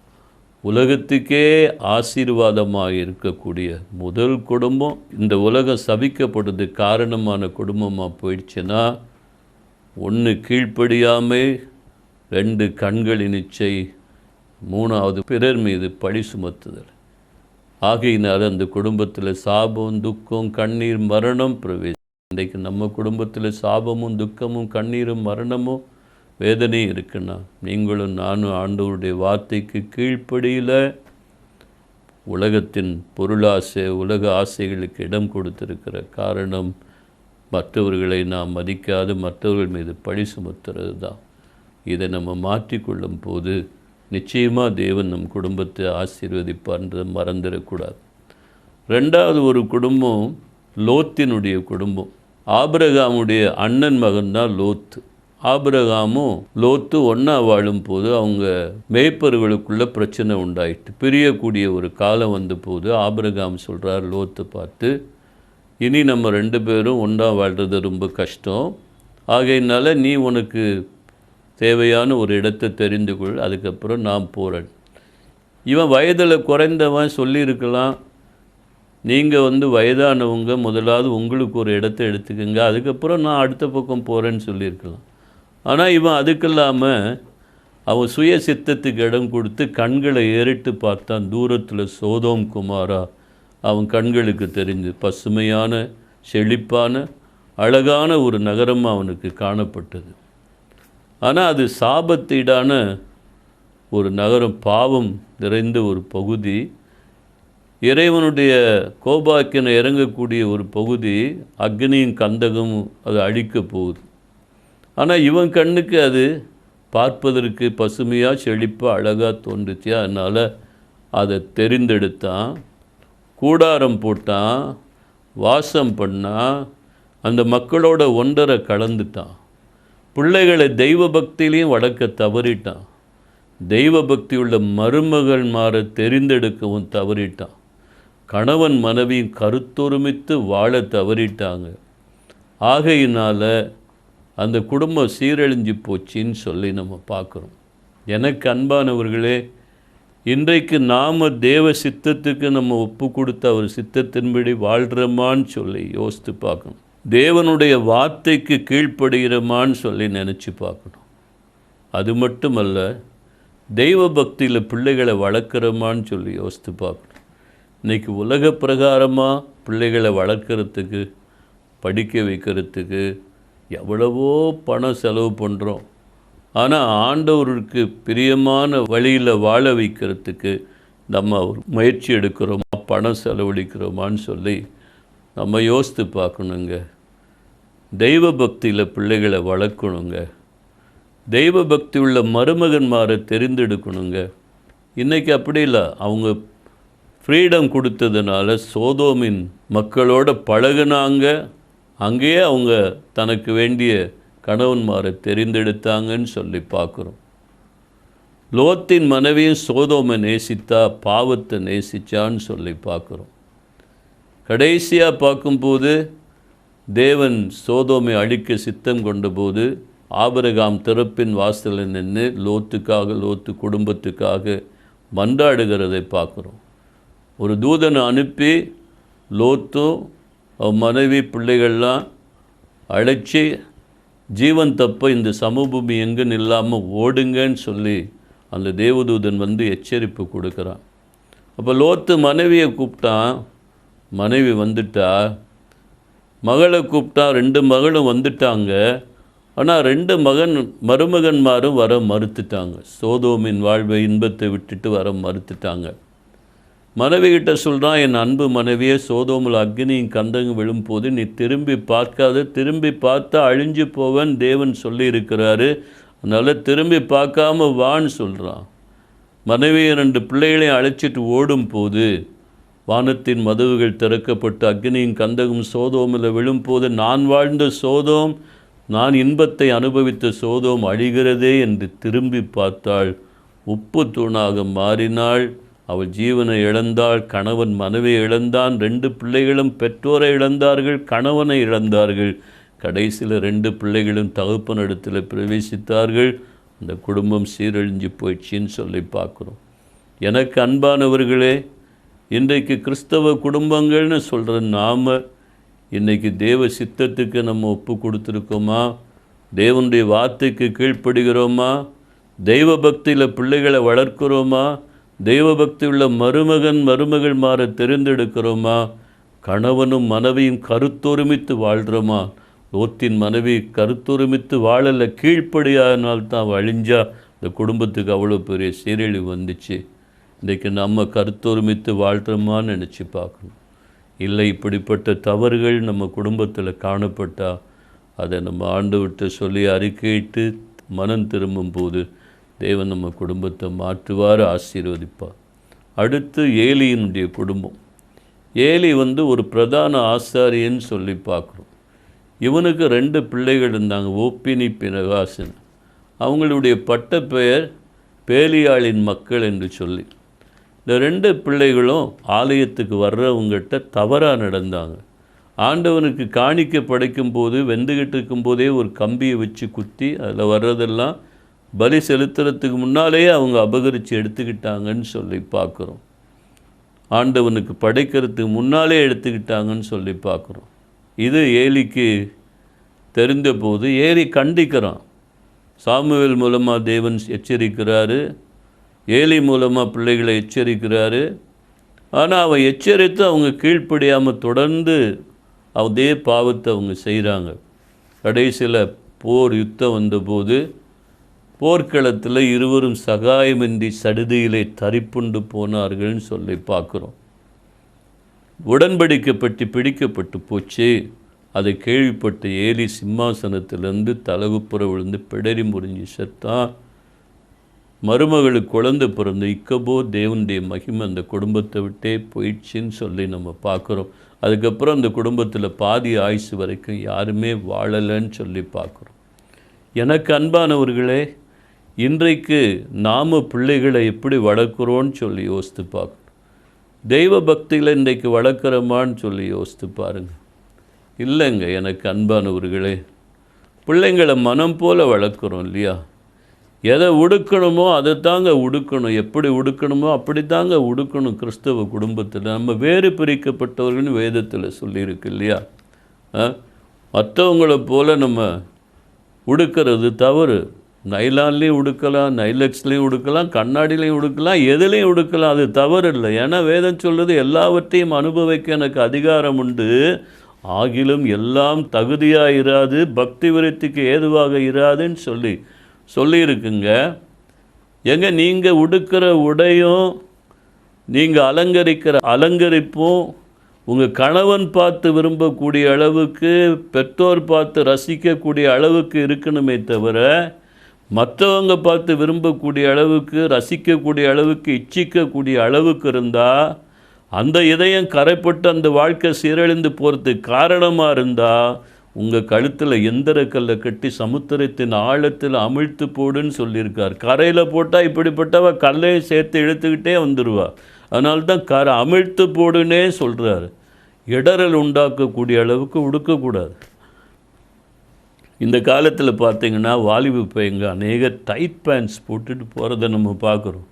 உலகத்துக்கே ஆசீர்வாதமாக இருக்கக்கூடிய முதல் குடும்பம் இந்த உலகம் சபிக்கப்படுறது காரணமான குடும்பமாக போயிடுச்சுன்னா, 1 கீழ்ப்படியாமை, 2 கண்களின் இச்சை, 3வது பிறர் மீது பழி சுமத்துதல். ஆகையினால் அந்த குடும்பத்தில் சாபம் துக்கம் கண்ணீர் மரணம் பிரவேசி. இன்றைக்கு நம்ம குடும்பத்தில் சாபமும் துக்கமும் கண்ணீரும் மரணமும் வேதனையும் இருக்குன்னா, நீங்களும் நானும் ஆண்டவருடைய வார்த்தைக்கு கீழ்ப்படியில் உலகத்தின் பொருளாசை உலக ஆசைகளுக்கு இடம் கொடுத்திருக்கிற காரணம் மற்றவர்களை நாம் மதிக்காது மற்றவர்கள் மீது பழி சுமத்துறது தான். இதை நம்ம மாற்றிக்கொள்ளும் போது நிச்சயமாக தேவன் நம் குடும்பத்தை ஆசீர்வதிப்பார்ன்றதை மறந்துடக்கூடாது. 2வது ஒரு குடும்பம் லோத்தினுடைய குடும்பம். ஆபிரகாமுடைய அண்ணன் மகன்தான் லோத்து. ஆபிரகாமும் லோத்து ஒன்றா வாழும்போது அவங்க மேய்ப்பர்களுக்குள்ள பிரச்சனை உண்டாயிட்டு பிரியக்கூடிய ஒரு காலம் வந்த போது ஆபிரகாம் சொல்கிறார் லோத்தை பார்த்து, இனி நம்ம 2 பேரும் ஒன்றா வாழ்கிறது ரொம்ப கஷ்டம், ஆகையினால நீ உனக்கு தேவையான ஒரு இடத்தை தெரிந்து கொள், அதுக்கப்புறம் நான் போகிறேன். இவன் வயதில் குறைந்தவன் சொல்லியிருக்கலாம், நீங்கள் வயதானவங்க முதலாவது உங்களுக்கு ஒரு இடத்தை எடுத்துக்கோங்க, அதுக்கப்புறம் நான் அடுத்த பக்கம் போகிறேன்னு சொல்லியிருக்கலாம். ஆனால் இவன் அதுக்கு இல்லாமல் அவன் சுய சித்தத்துக்கு இடம் கொடுத்து கண்களை ஏறிட்டு பார்த்தான். தூரத்தில் சோதோம் குமாரா அவன் கண்களுக்கு தெரிஞ்சு பசுமையான செழிப்பான அழகான ஒரு நகரமாக அவனுக்கு காணப்பட்டது. ஆனால் அது சாபத்தீடான ஒரு நகரம், பாவம் நிறைந்த ஒரு பகுதி, இறைவனுடைய கோபாக்கினை இறங்கக்கூடிய ஒரு பகுதி, அக்னியும் கந்தகமும் அது அழிக்க போகுது. ஆனால் இவன் கண்ணுக்கு அது பார்ப்பதற்கு பசுமையாக செழிப்பாக அழகாக தோன்றுச்சு. அதனால் அதை தெரிந்தெடுத்தான், கூடாரம் போட்டான், வாசம் பண்ணான், அந்த மக்களோட ஒன்றரை கலந்துட்டான். பிள்ளைகளை தெய்வ பக்தியிலையும் வளர்க்க தவறிட்டான். தெய்வ பக்தி உள்ள மருமகள் மாற தெரிந்தெடுக்கவும் தவறிட்டான். கணவன் மனைவியும் கருத்தொருமித்து வாழ தவறிட்டாங்க. ஆகையினால் அந்த குடும்பம் சீரழிஞ்சு போச்சின்னு சொல்லி நம்ம பார்க்குறோம். எனக்கு அன்பானவர்களே, இன்றைக்கு நாம் தேவ சித்தத்துக்கு நம்ம ஒப்பு கொடுத்து அவர் சித்தத்தின்படி வாழ்கிறோமான்னு சொல்லி யோசித்து பார்க்கணும். தேவனுடைய வார்த்தைக்கு கீழ்ப்படுகிறோமான்னு சொல்லி நினச்சி பார்க்கணும். அது மட்டுமல்ல, தெய்வ பக்தியில் பிள்ளைகளை வளர்க்குறோமான்னு சொல்லி யோசித்து பார்க்கணும். இன்றைக்கி உலக பிரகாரமாக பிள்ளைகளை வளர்க்குறதுக்கு படிக்க வைக்கிறதுக்கு எவ்வளவோ பணம் செலவு பண்ணுறோம். ஆனால் ஆண்டவருக்கு பிரியமான வழியில் வாழ வைக்கிறதுக்கு நம்ம முயற்சி எடுக்கிறோமா, பணம் செலவழிக்கிறோமான்னு சொல்லி நம்ம யோசித்து பார்க்கணுங்க. தெய்வ பக்தியில் பிள்ளைகளை வளர்க்கணுங்க. தெய்வ பக்தி உள்ள மருமகன்மாரை தெரிந்தெடுக்கணுங்க. இன்றைக்கி அப்படி இல்லை. அவங்க ஃப்ரீடம் கொடுத்ததுனால சோதோமின் மக்களோட பழகுனாங்க. அங்கேயே அவங்க தனக்கு வேண்டிய கணவன்மாரை தெரிந்தெடுத்தாங்கன்னு சொல்லி பார்க்குறோம். லோத்தின் மனைவியும் சோதோமை நேசித்தா, பாவத்தை நேசித்தான்னு சொல்லி பார்க்குறோம். கடைசியாக பார்க்கும்போது தேவன் சோதோமை அழிக்க சித்தம் கொண்டபோது ஆபிரகாம் திறப்பின் வாசலில் நின்று லோத்து குடும்பத்துக்காக மன்றாடுகிறதை பார்க்குறோம். ஒரு தூதனை அனுப்பி லோத்தும் அவன் மனைவி பிள்ளைகள்லாம் அழைச்சி ஜீவன் தப்ப இந்த சமபூமி எங்குன்னு இல்லாமல் ஓடுங்கன்னு சொல்லி அந்த தேவதூதன் வந்து எச்சரிப்பு கொடுக்குறான். அப்போ லோத்து மனைவியை கூப்பிட்டான், மனைவி வந்துட்டா. மகளை கூப்பிட்டா, 2 மகளும் வந்துட்டாங்க. ஆனால் 2 மருமகன்மாரும் வர மறுத்துட்டாங்க. சோதோமின் வாழ்வை இன்பத்தை விட்டுட்டு வர மறுத்துட்டாங்க. மனைவிகிட்ட சொல்கிறான், என் அன்பு மனைவியே, சோதோமில் அக்னியும் கந்தகம் விழும்போது நீ திரும்பி பார்க்காத, திரும்பி பார்த்தா அழிஞ்சு போவன் தேவன் சொல்லி இருக்கிறாரு, அதனால் திரும்பி பார்க்காம வான்னு சொல்கிறான். மனைவியை 2 பிள்ளைகளையும் அழைச்சிட்டு ஓடும் போது வானத்தின் மதவுகள் திறக்கப்பட்டு அக்னியும் கந்தகம் சோதோமில் விழும்போது நான் வாழ்ந்த சோதோம், நான் இன்பத்தை அனுபவித்த சோதோம் அழிகிறதே என்று திரும்பி பார்த்தாள். உப்பு தூணாக மாறினாள். அவள் ஜீவனை இழந்தாள். கணவன் மனைவியை இழந்தான். 2 பிள்ளைகளும் பெற்றோரை இழந்தார்கள், கணவனை இழந்தார்கள். கடைசியில் 2 பிள்ளைகளும் தகப்பனிடத்தில் பிரவேசித்தார்கள். அந்த குடும்பம் சீரழிஞ்சு போயிடுச்சின்னு சொல்லி பார்க்குறோம். எனக்கு அன்பானவர்களே, இன்றைக்கு கிறிஸ்தவ குடும்பங்கள்னு சொல்கிற நாம் இன்றைக்கி தேவ சித்தத்துக்கு நம்ம ஒப்பு கொடுத்துருக்கோமா? தேவனுடைய வார்த்தைக்கு கீழ்ப்படுகிறோமா? தெய்வ பக்தியில் பிள்ளைகளை வளர்க்குறோமா? தெய்வ பக்தி உள்ள மருமகள் மாற தெரிந்தெடுக்கிறோமா? கணவனும் மனைவியும் கருத்தொருமித்து வாழ்கிறோமா? லோத்தின் மனைவி கருத்தொருமித்து வாழலை, கீழ்ப்படியாதனால்தான் அழிஞ்சா. இந்த குடும்பத்துக்கு அவ்வளோ பெரிய சீரழிவு வந்துச்சு. இன்றைக்கி நம்ம கருத்தொருமித்து வாழ்கிறோமான்னு நினச்சி பார்க்கணும். இல்லை, இப்படிப்பட்ட தவறுகள் நம்ம குடும்பத்தில் காணப்பட்டால் அதை நம்ம ஆண்டவர்கிட்ட சொல்லி அறிக்கையிட்டு மனம் திரும்பும்போது தேவன் நம்ம குடும்பத்தை மாற்றுவார், ஆசீர்வதிப்பார். அடுத்து ஏலியினுடைய குடும்பம். ஏலி ஒரு பிரதான ஆசாரியன்னு சொல்லி பார்க்குறோம். இவனுக்கு 2 பிள்ளைகள் இருந்தாங்க, ஓப்பினி பினகாசன். அவங்களுடைய பட்ட பெயர் பேலியாளின் மக்கள் என்று சொல்லி. இந்த 2 பிள்ளைகளும் ஆலயத்துக்கு வர்றவங்ககிட்ட தவறாக நடந்தாங்க. ஆண்டவனுக்கு காணிக்கை படைக்கும் போது வெந்துகிட்டு இருக்கும்போதே ஒரு கம்பியை வச்சு குத்தி அதில் வர்றதெல்லாம் பலி செலுத்துறதுக்கு முன்னாலேயே அவங்க அபகரித்து எடுத்துக்கிட்டாங்கன்னு சொல்லி பார்க்குறோம். ஆண்டவனுக்கு படைக்கிறதுக்கு முன்னாலே எடுத்துக்கிட்டாங்கன்னு சொல்லி பார்க்குறோம். இது ஏலிக்கு தெரிந்த போது ஏலி கண்டிக்கிறான். சாமுவேல் மூலமாக தேவன் எச்சரிக்கிறாரு, ஏலி மூலமாக பிள்ளைகளை எச்சரிக்கிறாரு. ஆனால் அவன் எச்சரித்து அவங்க கீழ்ப்படியாமல் தொடர்ந்து அதே பாவத்தை அவங்க செய்கிறாங்க. கடைசியில் போர் யுத்தம் வந்தபோது போர்க்களத்தில் இருவரும் சகாயமின்றி சடுதியிலே தரிப்புண்டு போனார்கள்னு சொல்லி பார்க்குறோம். உடன்படிக்கை பற்றி பிடிக்கப்பட்டு போச்சு. அதை கேள்விப்பட்ட ஏலி சிம்மாசனத்திலேருந்து தலகுப்புற விழுந்து பிடரி முறிஞ்சி செத்தான். மருமகளுக்கு குழந்தை பிறந்த இக்கபோ தேவனுடைய மகிமை அந்த குடும்பத்தை விட்டே போயிடுச்சின்னு சொல்லி நம்ம பார்க்குறோம். அதுக்கப்புறம் அந்த குடும்பத்தில் பாதி ஆயுசு வரைக்கும் யாருமே வாழலைன்னு சொல்லி பார்க்குறோம். எனக்கு அன்பானவர்களே, இன்றைக்கு நாம் பிள்ளைகளை எப்படி வளர்க்குறோன்னு சொல்லி யோசித்து பார்க்கணும். தெய்வ பக்தியில் இன்றைக்கு வளர்க்குறோமான்னு சொல்லி யோசித்து பாருங்கள். இல்லைங்க எனக்கு அன்பானவர்களே, பிள்ளைங்களை மனம் போல் வளர்க்குறோம் இல்லையா? எதை உடுக்கணுமோ அதை தாங்க உடுக்கணும், எப்படி உடுக்கணுமோ அப்படி தாங்க உடுக்கணும். கிறிஸ்தவ குடும்பத்தில் நம்ம வேறு பிரிக்கப்பட்டவர்கள்னு வேதத்தில் சொல்லியிருக்கு இல்லையா? மற்றவங்களை போல் நம்ம உடுக்கிறது தவறு. நைலான்லேயும் உடுக்கலாம், நைலக்ஸ்லேயும் உடுக்கலாம், கண்ணாடிலையும் உடுக்கலாம், எதுலேயும் உடுக்கலாம், அது தவறு இல்லை. ஏன்னா வேதம் சொல்கிறது எல்லாவற்றையும் அனுபவிக்க எனக்கு அதிகாரம் உண்டு, ஆகிலும் எல்லாம் தகுதியாக இராது, பக்தி விருத்திக்கு ஏதுவாக இராதுன்னு சொல்லியிருக்குங்க. எங்க நீங்கள் உடுக்கிற உடையும் நீங்கள் அலங்கரிக்கிற அலங்கரிப்பும் உங்கள் கணவன் பார்த்து விரும்பக்கூடிய அளவுக்கு, பெற்றோர் பார்த்து ரசிக்கக்கூடிய அளவுக்கு இருக்கணுமே தவிர, மற்றவங்க பார்த்து விரும்பக்கூடிய அளவுக்கு, ரசிக்கக்கூடிய அளவுக்கு, இச்சிக்கக்கூடிய அளவுக்கு இருந்தால் அந்த இதயம் கரைப்பட்டு அந்த வாழ்க்கை சீரழிந்து போகிறதுக்கு காரணமாக இருந்தால் உங்கள் கழுத்தில் எந்திரக்கல்லை கட்டி சமுத்திரத்தின் ஆழத்தில் அமிழ்த்து போடுன்னு சொல்லியிருக்கார். கரையில் போட்டால் இப்படிப்பட்டவ கல்லையும் சேர்த்து இழுத்துக்கிட்டே வந்துடுவா. அதனால தான் அமிழ்த்து போடுன்னே சொல்கிறார். இடரல் உண்டாக்கக்கூடிய அளவுக்கு உடுக்கக்கூடாது. இந்த காலத்தில் பார்த்திங்கன்னா வாலிபு பையங்க அநேக டைட் பேண்ட்ஸ் போட்டுட்டு போகிறத நம்ம பார்க்குறோம்.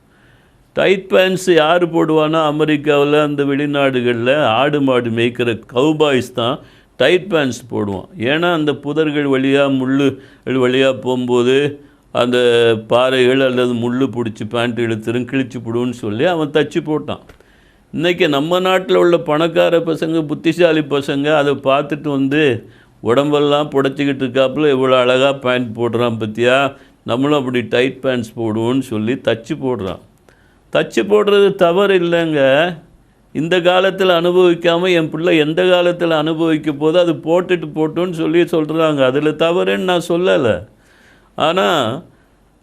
டைட் பேண்ட்ஸ் யார் போடுவானா? அமெரிக்காவில் அந்த வெளிநாடுகளில் ஆடு மாடு மேய்க்கிற கவுபாய்ஸ் தான் டைட் பேண்ட்ஸ் போடுவான். ஏன்னா அந்த புதர்கள் வழியாக முள் வழியாக போகும்போது அந்த பாறைகள் அல்லது முள் பிடிச்சி பேண்ட் இழுத்துரும் கிழிச்சு போடுன்னு சொல்லி அவன் தச்சு போட்டான். இன்றைக்கி நம்ம நாட்டில் உள்ள பணக்கார பசங்க, புத்திசாலி பசங்க அதை பார்த்துட்டு வந்து உடம்பெல்லாம் புடைச்சிக்கிட்டு இருக்காப்புல எவ்வளோ அழகாக பேண்ட் போடுறான் பற்றியா, நம்மளும் அப்படி டைட் பேண்ட்ஸ் போடுவோன்னு சொல்லி தச்சு போடுறான். தச்சு போடுறது தவறு இல்லைங்க. இந்த காலத்தில் அனுபவிக்காமல் என் பிள்ளை எந்த காலத்தில் அனுபவிக்க போது அது போட்டுட்டு போட்டோன்னு சொல்கிறாங்க. அதில் தவறுன்னு நான் சொல்லலை. ஆனால்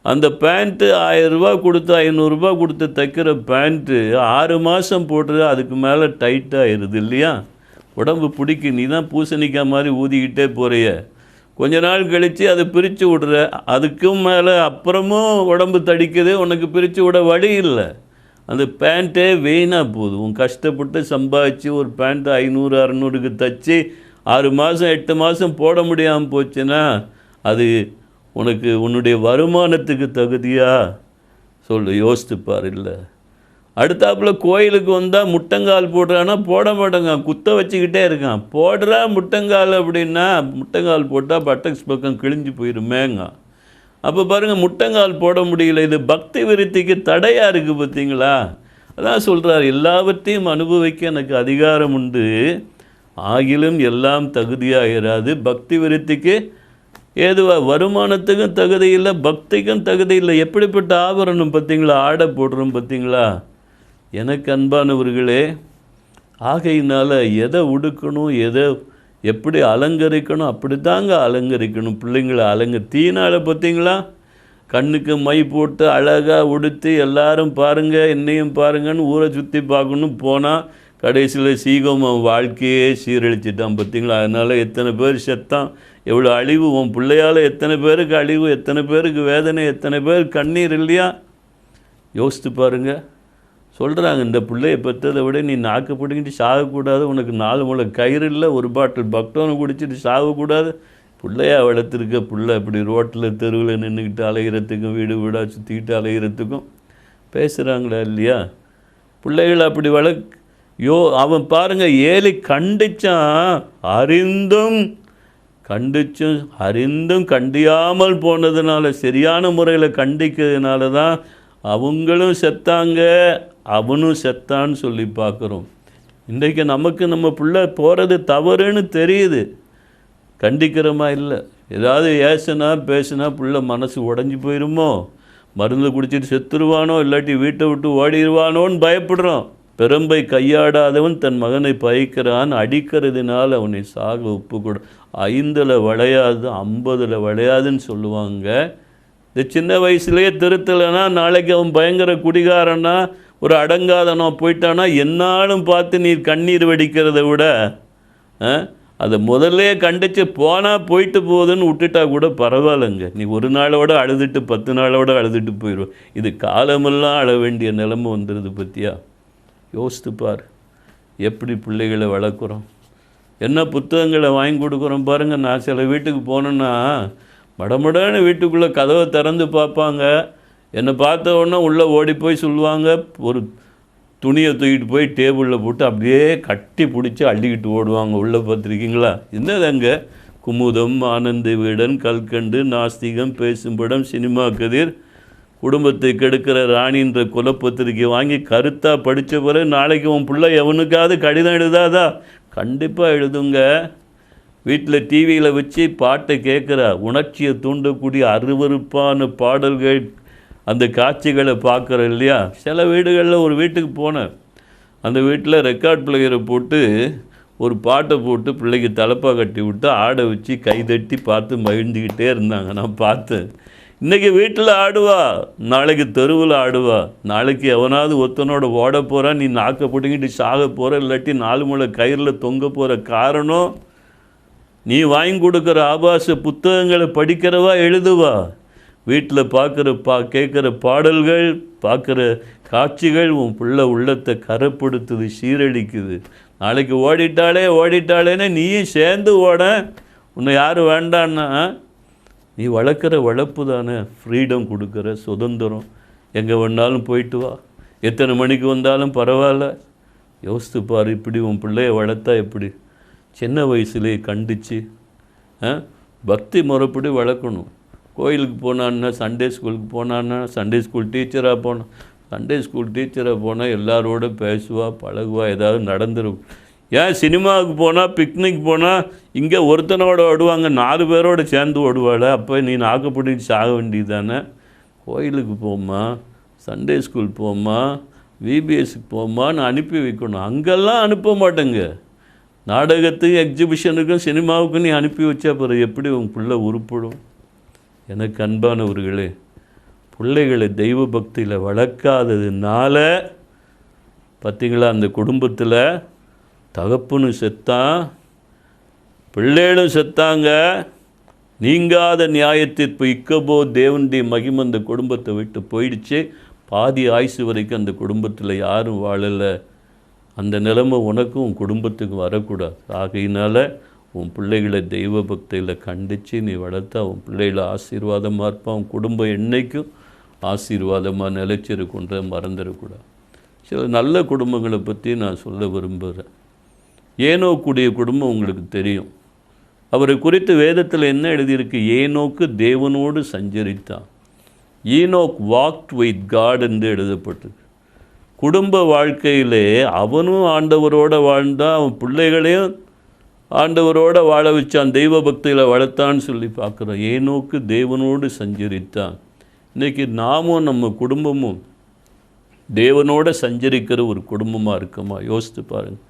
அந்த பேண்ட்டு 1000 ரூபா கொடுத்து 500 ரூபா கொடுத்து தைக்கிற பேண்ட்டு 6 மாதம் போட்டுறது அதுக்கு மேலே டைட்டாகிடுது இல்லையா? உடம்பு பிடிக்கும். நீ தான் பூசணிக்காய் மாதிரி ஊதிக்கிட்டே போகிறைய, கொஞ்ச நாள் கழித்து அதை பிரித்து விடுற, அதுக்கும் மேலே அப்புறமும் உடம்பு தடிக்குது, உனக்கு பிரித்து விட வழி இல்லை. அந்த பேண்ட்டே வீணாக போகுது. உன் கஷ்டப்பட்டு சம்பாதிச்சு ஒரு பேண்ட்டு 500-600க்கு தைச்சி 6 மாதம் 8 மாதம் போட முடியாமல் போச்சுன்னா அது உனக்கு உன்னுடைய வருமானத்துக்கு தகுதியா சொல்லு, யோசித்துப்பார். இல்லை அடுத்தாப்புல கோயிலுக்கு வந்தால் முட்டங்கால் போடுறான்னா போட மாட்டேங்க, குத்த வச்சுக்கிட்டே இருக்கான். போடுறா முட்டங்கால் அப்படின்னா முட்டங்கால் போட்டால் பட்டக்ஸ் பக்கம் கிழிஞ்சு போயிருமேங்க. அப்போ பாருங்கள், முட்டங்கால் போட முடியல. இது பக்தி விருத்திக்கு தடையாக இருக்குது பார்த்தீங்களா? அதான் சொல்கிறார், எல்லாவற்றையும் அனுபவிக்க எனக்கு அதிகாரம் உண்டு, ஆகிலும் எல்லாம் தகுதியாகிறாது. பக்தி விருத்திக்கு ஏதுவா வருமானத்துக்கும் தகுதி இல்லை, பக்திக்கும் தகுதி இல்லை. எப்படிப்பட்ட ஆபரணம் பார்த்தீங்களா, ஆடை போடுறோம் பார்த்தீங்களா? எனக்கு அன்பானவர்களே, ஆகையினால் எதை உடுக்கணும், எதை எப்படி அலங்கரிக்கணும் அப்படி தாங்க அலங்கரிக்கணும். பிள்ளைங்களை தீனால பார்த்தீங்களா, கண்ணுக்கு மை போட்டு அழகாக உடுத்தி எல்லாரும் பாருங்கள் என்னையும் பாருங்கன்னு ஊரை சுற்றி பார்க்கணும் போனால் கடைசியில் சீகோமம் வாழ்க்கையே சீரழிச்சிட்டான் பார்த்தீங்களா? அதனால் எத்தனை பேர் செத்தான், எவ்வளோ அழிவு. உன் பிள்ளையால் எத்தனை பேருக்கு அழிவு, எத்தனை பேருக்கு வேதனை, எத்தனை பேர் கண்ணீர் இல்லையா? யோசித்து பாருங்கள். சொல்கிறாங்க, இந்த பிள்ளையை பெற்றதை விட நீ நாக்கு பிடிக்கிட்டு சாகக்கூடாது, உனக்கு 4 முளை கயிறு இல்லை, ஒரு பாட்டில் பக்டோனை குடிச்சிட்டு சாகக்கூடாது. பிள்ளையா வளர்த்துருக்க பிள்ளை இப்படி ரோட்டில் தெருவில் நின்றுக்கிட்டு அலைகிறதுக்கும் வீடு வீடாக சுற்றிக்கிட்டு அலைகிறதுக்கும் பேசுகிறாங்களா இல்லையா? பிள்ளைகள் அப்படி அவன் பாருங்கள், ஏலி அறிந்தும் கண்டியாமல் போனதுனால, சரியான முறையில் கண்டிக்கிறதுனால தான் அவங்களும் செத்தாங்க, அவனும் செத்தான்னு சொல்லி பார்க்குறோம். இன்றைக்கு நமக்கு நம்ம பிள்ளை போகிறது தவறுன்னு தெரியுது, கண்டிக்கிறோமா இல்லை? ஏதாவது ஏசுனா பேசுனா பிள்ளை மனசு உடஞ்சி போயிடுமோ, மருந்து குடிச்சிட்டு செத்துருவானோ, இல்லாட்டி வீட்டை விட்டு ஓடிடுவானோன்னு பயப்படுறோம். பெரும்பை கையாடாதவன் தன் மகனை பயிக்கிறான், அடிக்கிறதுனால அவனை சாக ஒப்பு கூட. 5ல் விளையாது 50ல் விளையாதுன்னு சொல்லுவாங்க. இந்த சின்ன வயசுலேயே திருத்தலைன்னா நாளைக்கு அவன் பயங்கர குடிகாரனா ஒரு அடங்காதனோ போயிட்டானா என்னாலும் பார்த்து நீ கண்ணீர் வெடிக்கிறத விட அதை முதல்ல கண்டித்து போனால் போயிட்டு போகுதுன்னு விட்டுட்டா கூட பரவாயில்லைங்க. நீ ஒரு நாளோட அழுதுட்டு 10 நாளோட அழுதுட்டு போயிடுவோம். இது காலமெல்லாம் அழ வேண்டிய நிலைமை வந்துடுது பற்றியா? யோசித்துப்பார், எப்படி பிள்ளைகளை வளர்க்குறோம், என்ன புத்தகங்களை வாங்கி கொடுக்குறோம் பாருங்கள். நான் சில வீட்டுக்கு போனேன்னா மடமடான வீட்டுக்குள்ளே கதவை திறந்து பார்ப்பாங்க, என்னை பார்த்த உடனே உள்ளே ஓடி போய் சொல்லுவாங்க, ஒரு துணியை தூக்கிட்டு போய் டேபிளில் போட்டு அப்படியே கட்டி பிடிச்சி அள்ளிக்கிட்டு ஓடுவாங்க. உள்ளே பார்த்துருக்கீங்களா? என்னதுங்க, குமுதம், ஆனந்த வீடன், கல்கண்டு, நாஸ்திகம், பேசும்படம், சினிமா கதிர், குடும்பத்தை கெடுக்கிற ராணின்ற குலப்பத்திரிக்கை வாங்கி கருத்தாக படித்த பிறகு நாளைக்கு உன் பிள்ளை எவனுக்காவது கடிதம் எழுதாதா? கண்டிப்பாக எழுதுங்க. வீட்டில் டிவியில் வச்சு பாட்டை கேட்குற, உணர்ச்சியை தூண்டக்கூடிய அருவருப்பான பாடல்கள், அந்த காட்சிகளை பார்க்குற இல்லையா? சில வீடுகளில் ஒரு வீட்டுக்கு போனேன், அந்த வீட்டில் ரெக்கார்ட் பிளேயரை போட்டு ஒரு பாட்டை போட்டு பிள்ளைக்கு தலைப்பா கட்டி விட்டு ஆடை வச்சு கைதட்டி பார்த்து மகிழ்ந்துக்கிட்டே இருந்தாங்க. நான் பார்த்தேன். இன்றைக்கி வீட்டில் ஆடுவா, நாளைக்கு தெருவில் ஆடுவா, நாளைக்கு எவனாவது ஒருத்தனோட ஓட போகிறான், நீ நாக்க பிடிங்கிட்டு சாக போகிற, இல்லாட்டி 4 முளை கயிறில் தொங்க போகிற. காரணம், நீ வாங்கி கொடுக்குற ஆபாச புத்தகங்களை படிக்கிறவா எழுதுவா, வீட்டில் கேட்குற பாடல்கள், பார்க்குற காட்சிகள் உன் பிள்ளை உள்ளத்தை கரைப்படுத்துது, சீரழிக்குது. நாளைக்கு ஓடிட்டாளேன்னு நீயும் சேர்ந்து ஓட, உன்னை யாரும் வேண்டான்னா நீ வளர்க்குற வளர்ப்பு தானே ஃப்ரீடம் கொடுக்குற, சுதந்திரம், எங்கே வேணாலும் போயிட்டு வா, எத்தனை மணிக்கு வந்தாலும் பரவாயில்ல. யோசித்து பாரு, இப்படி உன் பிள்ளைய வளர்த்தா எப்படி? சின்ன வயசுலேயே கண்டித்து பக்தி முறைப்படி வளர்க்கணும். கோயிலுக்கு போனான்னா, சண்டே ஸ்கூலுக்கு போனான்னா, சண்டே ஸ்கூல் டீச்சராக போனான், சண்டே ஸ்கூல் டீச்சராக போனால் எல்லாரோட பேசுவா, பழகுவா, ஏதாவது நடந்துடும். ஏன் சினிமாவுக்கு போனால், பிக்னிக் போனால் இங்கே ஒருத்தனோட ஓடுவாங்க, 4 பேரோடு சேர்ந்து ஓடுவாள். அப்போ நீ நாக்குப்பிடிச்சு சாக வேண்டியது தானே? கோயிலுக்கு போம்மா, சண்டே ஸ்கூல் போம்மா, விபிஎஸ்க்கு போம்மான்னு அனுப்பி வைக்கணும். அங்கெல்லாம் அனுப்ப மாட்டேங்க. நாடகத்துக்கு, எக்ஸிபிஷனுக்கும், சினிமாவுக்கும் நீ அனுப்பி வச்சா பிறகு எப்படி உன் பிள்ளை உருப்படும்? எனக்கு அன்பானவர்களே, பிள்ளைகளை தெய்வ பக்தியில் வளர்க்காததுனால பார்த்திங்களா, அந்த குடும்பத்தில் தகப்பனும் செத்தான், பிள்ளைகளும் செத்தாங்க. நீங்காத நியாயத்தீர்ப்பு இக்கபோ தேவனுடைய மகிமை அந்த குடும்பத்தை விட்டு போயிடுச்சு. பாதி ஆயுசு வரைக்கும் அந்த குடும்பத்தில் யாரும் வாழலை. அந்த நிலைமை உனக்கும் உன் குடும்பத்துக்கும் வரக்கூடாது. ஆகையினால் உன் பிள்ளைகளை தெய்வ பக்தியில் கண்டித்து நீ வளர்த்தா உன் பிள்ளைகளை ஆசீர்வாதமாக இருப்பான். உன் குடும்பம் என்றைக்கும் ஆசீர்வாதமாக நிலைச்சிருக்குன்றதை மறந்துடக்கூடாது. சில நல்ல குடும்பங்களை பற்றி நான் சொல்ல விரும்புகிறேன். ஏனோக்குடைய குடும்பம் உங்களுக்கு தெரியும். அவரை குறித்து வேதத்தில் என்ன எழுதியிருக்கு? ஏனோக்கு தேவனோடு சஞ்சரித்தான். ஈனோக் வாக்ட் வித் காட் என்று எழுதப்பட்டிருக்கு. குடும்ப வாழ்க்கையிலே அவனும் ஆண்டவரோடு வாழ்ந்தான், அவன் பிள்ளைகளையும் ஆண்டவரோடு வாழ வச்சான், தெய்வ பக்தியில் வளர்த்தான்னு சொல்லி பார்க்குறோம். ஏனோக்கு தேவனோடு சஞ்சரித்தான். இன்றைக்கி நாமும் நம்ம குடும்பமும் தேவனோடு சஞ்சரிக்கிற ஒரு குடும்பமாக இருக்குமா? யோசித்து பாருங்கள்.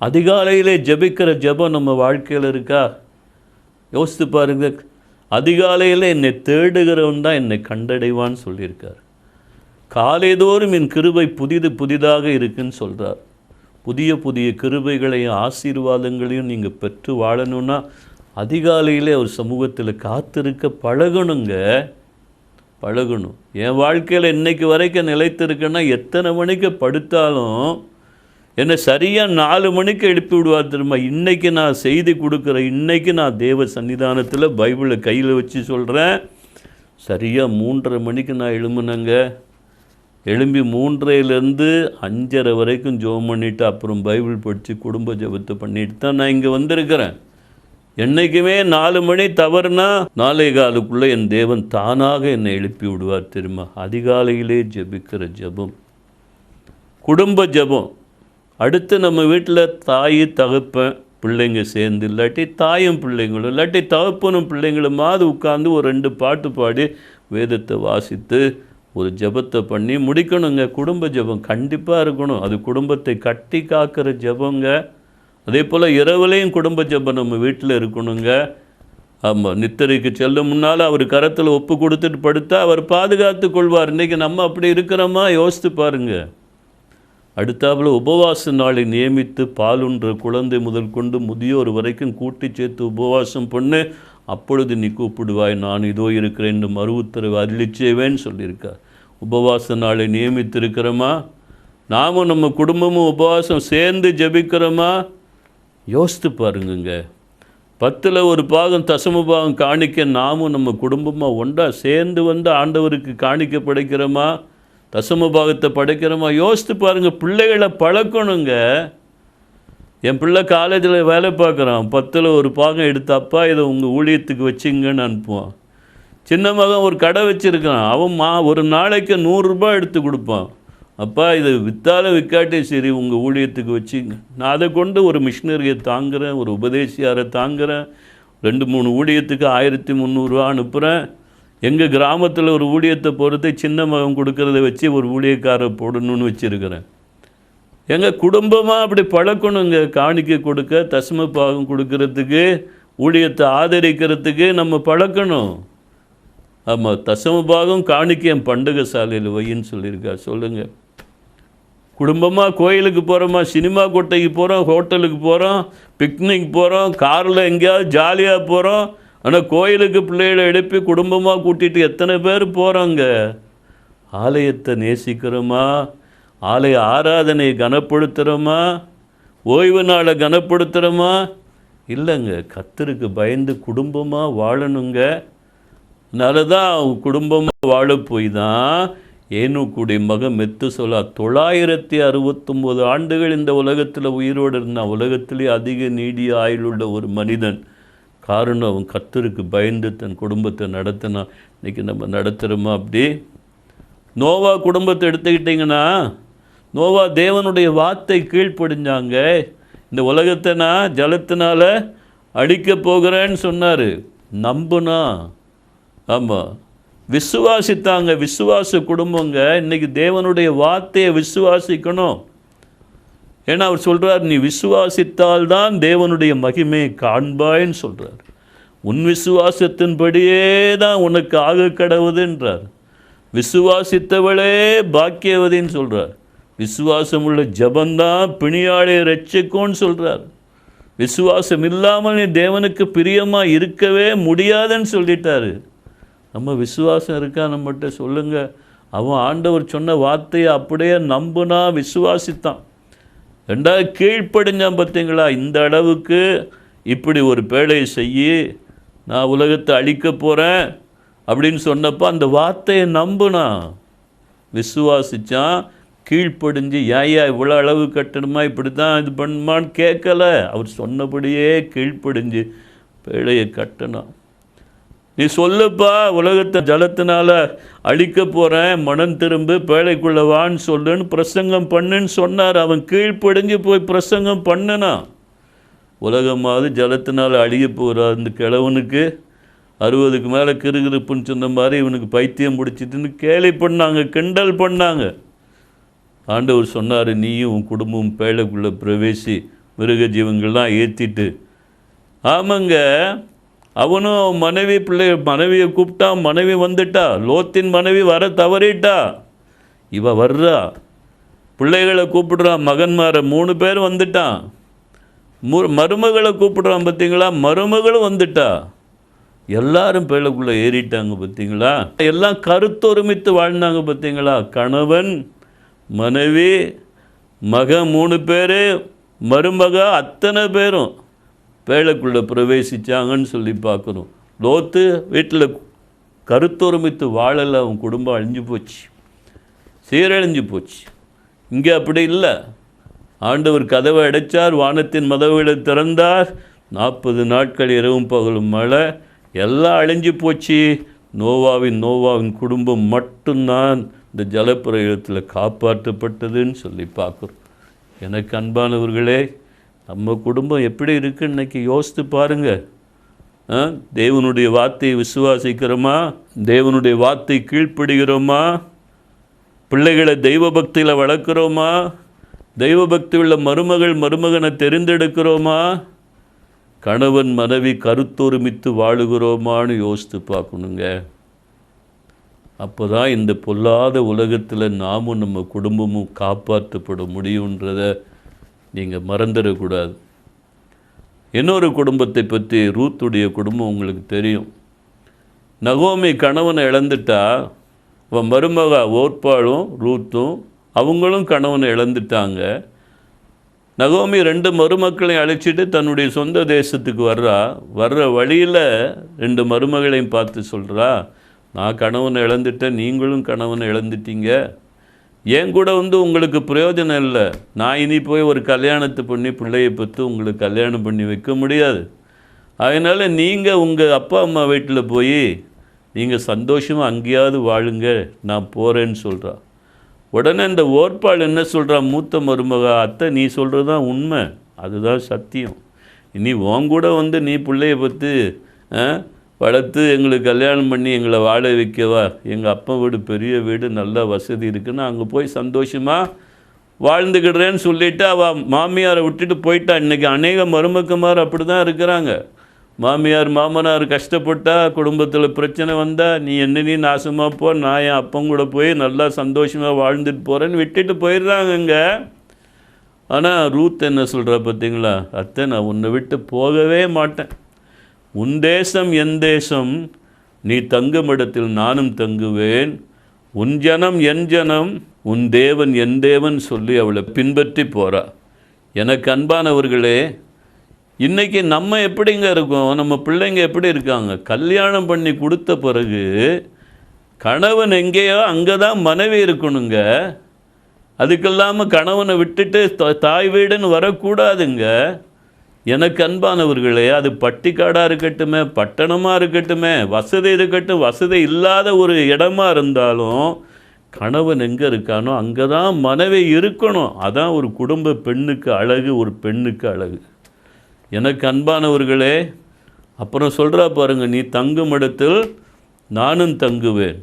அதிகாலையிலே ஜெபிக்கிற ஜெபம் நம்ம வாழ்க்கையில் இருக்கா? யோசித்து பாருங்கள். அதிகாலையில் என்னை தேடுகிறவன் தான் என்னை கண்டடைவான்னு சொல்லியிருக்கார். காலைதோறும் என் கிருபை புதிதாக இருக்குன்னு சொல்கிறார். புதிய புதிய கிருபைகளையும் ஆசீர்வாதங்களையும் நீங்கள் பெற்று வாழணுன்னா அதிகாலையிலே ஒரு சமூகத்தில் காத்திருக்க பழகணுங்க, பழகணும். என் வாழ்க்கையில் இன்றைக்கு வரைக்கும் நிலைத்திருக்கேன்னா எத்தனை மணிக்கு படுத்தாலும் என்னை சரியாக 4 மணிக்கு எழுப்பி விடுவார் தெரியுமா? இன்றைக்கி நான் செய்தி கொடுக்குறேன், இன்றைக்கி நான் தேவ சன்னிதானத்தில் பைபிளை கையில் வச்சு சொல்கிறேன். சரியாக 3:30 மணிக்கு நான் எழும்புனேங்க. எழும்பி 3:30லேருந்து 5:30 வரைக்கும் ஜெபம் பண்ணிவிட்டு அப்புறம் பைபிள் படித்து குடும்ப ஜெபத்தை பண்ணிட்டு தான் நான் இங்கே வந்திருக்கிறேன். என்றைக்குமே 4 மணி தவறுனா 4:15 என் தேவன் தானாக என்னை எழுப்பி விடுவார் தெரியுமா? அதிகாலையிலே ஜெபிக்கிற ஜெபம், குடும்ப ஜெபம். அடுத்து நம்ம வீட்டில் தாய் தகப்பன் பிள்ளைங்க சேர்ந்து, இல்லாட்டி தாயும் பிள்ளைங்களும், இல்லாட்டி தகப்பனும் பிள்ளைங்களுமாவது உட்காந்து ஒரு 2 பாட்டு பாடி வேதத்தை வாசித்து ஒரு ஜெபத்தை பண்ணி முடிக்கணுங்க. குடும்ப ஜெபம் கண்டிப்பாக இருக்கணும். அது குடும்பத்தை கட்டி காக்கிற ஜெபங்க. அதே போல் இரவுலையும் குடும்ப ஜெபம் நம்ம வீட்டில் இருக்கணுங்க. ஆமாம், நித்திரைக்கு செல்லும் முன்னால் அவர் கரத்தில் ஒப்பு கொடுத்துட்டு படுத்தா அவர் பாதுகாத்து கொள்வார். இன்றைக்கி நம்ம அப்படி இருக்கிறோமா? யோசித்து பாருங்கள். அடுத்தாப்புல உபவாச நாளை நியமித்து பாலுன்ற குழந்தை முதல் கொண்டு முதியோர் வரைக்கும் கூட்டி சேர்த்து உபவாசம் பண்ணு, அப்பொழுது நீ கூப்பிடுவாய், நான் இதோ இருக்கிறேன் என்று மறு உத்தரவு அருளிச்சேவேன்னு சொல்லியிருக்கார். உபவாச நாளை நியமித்திருக்கிறோமா? நாமும் நம்ம குடும்பமும் உபவாசம் சேர்ந்து ஜெபிக்கிறோமா? யோசித்து பாருங்க. 10ல் 1 பாகம் தசம பாகம் காணிக்க நாமும் நம்ம குடும்பமாக ஒன்றா சேர்ந்து வந்து ஆண்டவருக்கு காணிக்க படைக்கிறோமா? தசம பாகத்தை படைக்கிறோமா? யோசித்து பாருங்கள். பிள்ளைகளை பழக்கணுங்க. என் பிள்ளை காலேஜில் வேலை பார்க்குறான், 10ல் 1 பாகம் எடுத்து அப்பா இதை உங்கள் ஊழியத்துக்கு வச்சிங்கன்னு அனுப்புவான். சின்ன மகன் ஒரு கடை வச்சுருக்கான், அவன் ஒரு நாளைக்கு 100 ரூபாய் எடுத்து கொடுப்பான். அப்பா இதை விற்றாலும் விற்காட்டே சரி உங்கள் ஊழியத்துக்கு வச்சிங்க. நான் அதை கொண்டு ஒரு மிஷினரியை தாங்குகிறேன், ஒரு உபதேசியாரை தாங்குகிறேன், 2-3 ஊழியத்துக்கு 1300 ரூபா அனுப்புகிறேன். எங்கள் கிராமத்தில் ஒரு ஊழியத்தை பொறுத்து சின்ன மகன் கொடுக்கறத வச்சு ஒரு ஊழியக்காரரை போடணும்னு வச்சுருக்கிறேன். எங்கள் குடும்பமாக அப்படி பழக்கணுங்க. காணிக்கை கொடுக்க, தசம பாகம் கொடுக்கறதுக்கு, ஊழியத்தை ஆதரிக்கிறதுக்கு நம்ம பழக்கணும். ஆமாம், தசம பாகம் காணிக்கை என் பண்டக சாலையில் வையின்னு சொல்லியிருக்கார். சொல்லுங்கள். குடும்பமாக கோயிலுக்கு போகிறோமா, சினிமா கொட்டைக்கு போகிறோம், ஹோட்டலுக்கு போகிறோம், பிக்னிக் போகிறோம், காரில் எங்கேயாவது ஜாலியாக போகிறோம். ஆனால் கோயிலுக்கு பிள்ளைகளை எழுப்பி குடும்பமாக கூட்டிகிட்டு எத்தனை பேர் போகிறோங்க? ஆலயத்தை நேசிக்கிறோமா? ஆலய ஆராதனையை கனப்படுத்துகிறோமா? ஓய்வு நாளை கனப்படுத்துகிறோமா? இல்லைங்க. கர்த்தருக்கு பயந்து குடும்பமாக வாழணுங்க. அதனால தான் குடும்பமாக வாழ போய் தான் ஏனோக்குடைய மகன் மெத்துசலா 969 ஆண்டுகள் இந்த உலகத்தில் உயிரோடு இருந்தான். உலகத்திலே அதிக நீடிய ஆயுளுள்ள ஒரு மனிதன். காரணம், அவன் கர்த்தருக்கு பயந்து தன் குடும்பத்தை நடத்தினான். இன்றைக்கி நம்ம நடத்துகிறோமா அப்படி? நோவா குடும்பத்தை எடுத்துக்கிட்டிங்கன்னா, நோவா தேவனுடைய வார்த்தை கீழ்ப்படிஞ்சாங்க. இந்த உலகத்தை நான் ஜலத்தினால அழிக்க போகிறேன்னு சொன்னார். நம்புனா, ஆமாம், விசுவாசித்தாங்க. விசுவாச குடும்பங்க. இன்றைக்கி தேவனுடைய வார்த்தையை விசுவாசிக்கணும். ஏன்னா அவர் சொல்கிறார், நீ விசுவாசித்தால்தான் தேவனுடைய மகிமையை காண்பாய்ன்னு சொல்கிறார். உன் விசுவாசத்தின்படியே தான் உனக்கு ஆக கடவுதுன்றார். விசுவாசித்தவளே பாக்கியவதின்னு சொல்கிறார். விசுவாசம் உள்ள ஜபந்தான் பிணியாளையை ரட்சிக்கும்னு சொல்கிறார். விசுவாசம் இல்லாமல் நீ தேவனுக்கு பிரியமாக இருக்கவே முடியாதுன்னு சொல்லிட்டாரு. நம்ம விசுவாசம் இருக்கா நம்மகிட்ட சொல்லுங்கள். அவன் ஆண்டவர் சொன்ன வார்த்தையை அப்படியே நம்புனா, விசுவாசித்தான். ரெண்டாவது கீழ்ப்படிஞ்சான். பார்த்தீங்களா? இந்த அளவுக்கு இப்படி ஒரு பேழையை செய்யி, நான் உலகத்தை அழிக்க போகிறேன் அப்படின்னு சொன்னப்போ அந்த வார்த்தையை நம்புனா, விசுவாசித்தான், கீழ்ப்படிஞ்சு. ஏயா இவ்வளோ அளவு கட்டணுமா, இப்படி தான் இது பண்ணுமான்னு கேட்கல. அவர் சொன்னபடியே கீழ்ப்படிஞ்சு பேழையை கட்டணும். நீ சொல்லுப்பா, உலகத்தை ஜலத்தினால அழிக்க போகிறேன், மனம் திரும்பு, பேழைக்குள்ளே வான்னு சொல்லுன்னு பிரசங்கம் பண்ணுன்னு சொன்னார். அவன் கீழ்ப்படிஞ்சு போய் பிரசங்கம் பண்ணுனான். உலகமாவது ஜலத்தினால் அழிய போகிறார். இந்த கிழவனுக்கு 60க்கு மேலே கிருகிருப்புன்னு சொன்ன மாதிரி இவனுக்கு பைத்தியம் பிடிச்சிட்டுன்னு கேலி பண்ணாங்க, கிண்டல் பண்ணாங்க. ஆண்டவர் சொன்னார், நீயும் உன் குடும்பம் பேழைக்குள்ளே பிரவேசி, மிருக ஜீவங்கள்லாம் ஏற்றிட்டு. ஆமாங்க, அவனும் மனைவியை கூப்பிட்டான். மனைவி வந்துட்டா. லோத்தின் மனைவி வர தவறிட்டா. இவ வர்றா, பிள்ளைகளை கூப்பிடுறான். மகன்மாரை 3 பேர் வந்துட்டான். மருமகளை கூப்பிடுறான். பார்த்தீங்களா? மருமகளும் வந்துட்டா. எல்லாரும் பேழைக்குள்ளே ஏறிட்டாங்க. பார்த்தீங்களா? எல்லாம் கருத்தொருமித்து வாழ்ந்தாங்க. பார்த்தீங்களா? கணவன், மனைவி, மகன் 3 பேர், மருமக அத்தனை பேரும் பேழைக்குள்ளே பிரவேசித்தாங்கன்னு சொல்லி பார்க்குறோம். லோத்து வீட்டில் கருத்தொருமித்து வாழலை. அவன் குடும்பம் அழிஞ்சு போச்சு, சீரழிஞ்சு போச்சு. இங்கே அப்படி இல்லை. ஆண்டவர் கதவை அடைச்சார், வானத்தின் மதவுகளை திறந்தார். 40 நாட்கள் இரவும் பகலும் மழை, எல்லாம் அழிஞ்சு போச்சு. நோவாவின் குடும்பம் மட்டும்தான் இந்த ஜலப்பிரயோகத்தில் காப்பாற்றப்பட்டதுன்னு சொல்லி பார்க்குறோம். எனக்கு அன்பானவர்களே, நம்ம குடும்பம் எப்படி இருக்குன்னு இன்றைக்கி யோசித்து பாருங்கள். தேவனுடைய வார்த்தையை விசுவாசிக்கிறோமா? தேவனுடைய வார்த்தை கீழ்ப்படுகிறோமா? பிள்ளைகளை தெய்வ பக்தியில் வளர்க்குறோமா? தெய்வ பக்தி உள்ள மருமகனை தெரிந்தெடுக்கிறோமா? கணவன் மனைவி கருத்தொருமித்து வாழுகிறோமான்னு யோசித்து பார்க்கணுங்க. அப்போ தான் இந்த பொல்லாத உலகத்தில் நாமும் நம்ம குடும்பமும் காப்பாற்றப்பட முடியுன்றதை நீங்கள் மறந்துடக்கூடாது. இன்னொரு குடும்பத்தை பற்றி, ரூத்துடைய குடும்பம் உங்களுக்கு தெரியும். நகோமி கணவனை இழந்துட்டா. அவன் மருமக ஓர்பாலும் ரூத்தும் அவங்களும் கணவனை இழந்துட்டாங்க. நகோமி 2 மருமக்களையும் அழைச்சிட்டு தன்னுடைய சொந்த தேசத்துக்கு வர்ற வழியில் 2 மருமகளையும் பார்த்து சொல்கிறா, நான் கணவனை இழந்துட்டேன், நீங்களும் கணவனை இழந்துட்டீங்க. என் கூட உங்களுக்கு பிரயோஜனம் இல்லை. நான் இனி போய் ஒரு கல்யாணத்தை பண்ணி பிள்ளையை பற்றி உங்களுக்கு கல்யாணம் பண்ணி வைக்க முடியாது. அதனால் நீங்கள் உங்கள் அப்பா அம்மா வீட்டில் போய் நீங்கள் சந்தோஷமாக அங்கேயாவது வாழுங்க, நான் போகிறேன்னு சொல்கிறா. உடனே இந்த ஓர்பாள் என்ன சொல்கிறா, மூத்த மருமக, அத்தை நீ சொல்கிறது தான் உண்மை, அதுதான் சத்தியம். இனி உன் கூட நீ பிள்ளையை பற்றி வளர்த்து எங்களுக்கு கல்யாணம் பண்ணி எங்களை வாழ வைக்கவா? எங்கள் அப்பா வீடு பெரிய வீடு, நல்ல வசதி இருக்குன்னு அங்கே போய் சந்தோஷமாக வாழ்ந்துக்கிடுறேன்னு சொல்லிவிட்டு அவள் மாமியாரை விட்டுட்டு போயிட்டா. இன்றைக்கி அநேக மருமக்கமார் அப்படி தான் இருக்கிறாங்க. மாமியார் மாமனார் கஷ்டப்பட்டா, குடும்பத்தில் பிரச்சனை வந்தால், நீ நாசமாக போ, நான் என் அப்பங்கூட போய் நல்லா சந்தோஷமாக வாழ்ந்துட்டு போகிறேன்னு விட்டுட்டு போயிடுறாங்கங்க. ஆனால் ரூத் என்ன சொல்கிறா பார்த்தீங்களா, அத்தை நான் உன்னை விட்டு போகவே மாட்டேன், உன் தேசம் என் தேசம், நீ தங்கும் இடத்தில் நானும் தங்குவேன், உன் ஜனம் என் ஜனம், உன் தேவன் என் தேவன் சொல்லி அவளை பின்பற்றி போகிறா. எனக்கு அன்பானவர்களே, இன்றைக்கி நம்ம எப்படிங்க இருக்கோம், நம்ம பிள்ளைங்க எப்படி இருக்காங்க? கல்யாணம் பண்ணி கொடுத்த பிறகு கணவன் எங்கேயோ அங்கே தான் மனைவி இருக்கணுங்க. அதுக்கெல்லாமல் கணவனை விட்டுட்டு தாய் வீடுன்னு வரக்கூடாதுங்க. எனக்கு அன்பானவர்களே, அது பட்டிக்காடாக இருக்கட்டுமே, பட்டணமாக இருக்கட்டுமே, வசதி இருக்கட்டும், வசதி இல்லாத ஒரு இடமா இருந்தாலும் கணவன் எங்கே இருக்கானோ அங்கே தான் மனைவி இருக்கணும். அதான் ஒரு குடும்ப பெண்ணுக்கு அழகு, ஒரு பெண்ணுக்கு அழகு. எனக்கு அன்பானவர்களே, அப்புறம் சொல்கிறா பாருங்க, நீ தங்கும் இடத்தில் நானும் தங்குவேன்.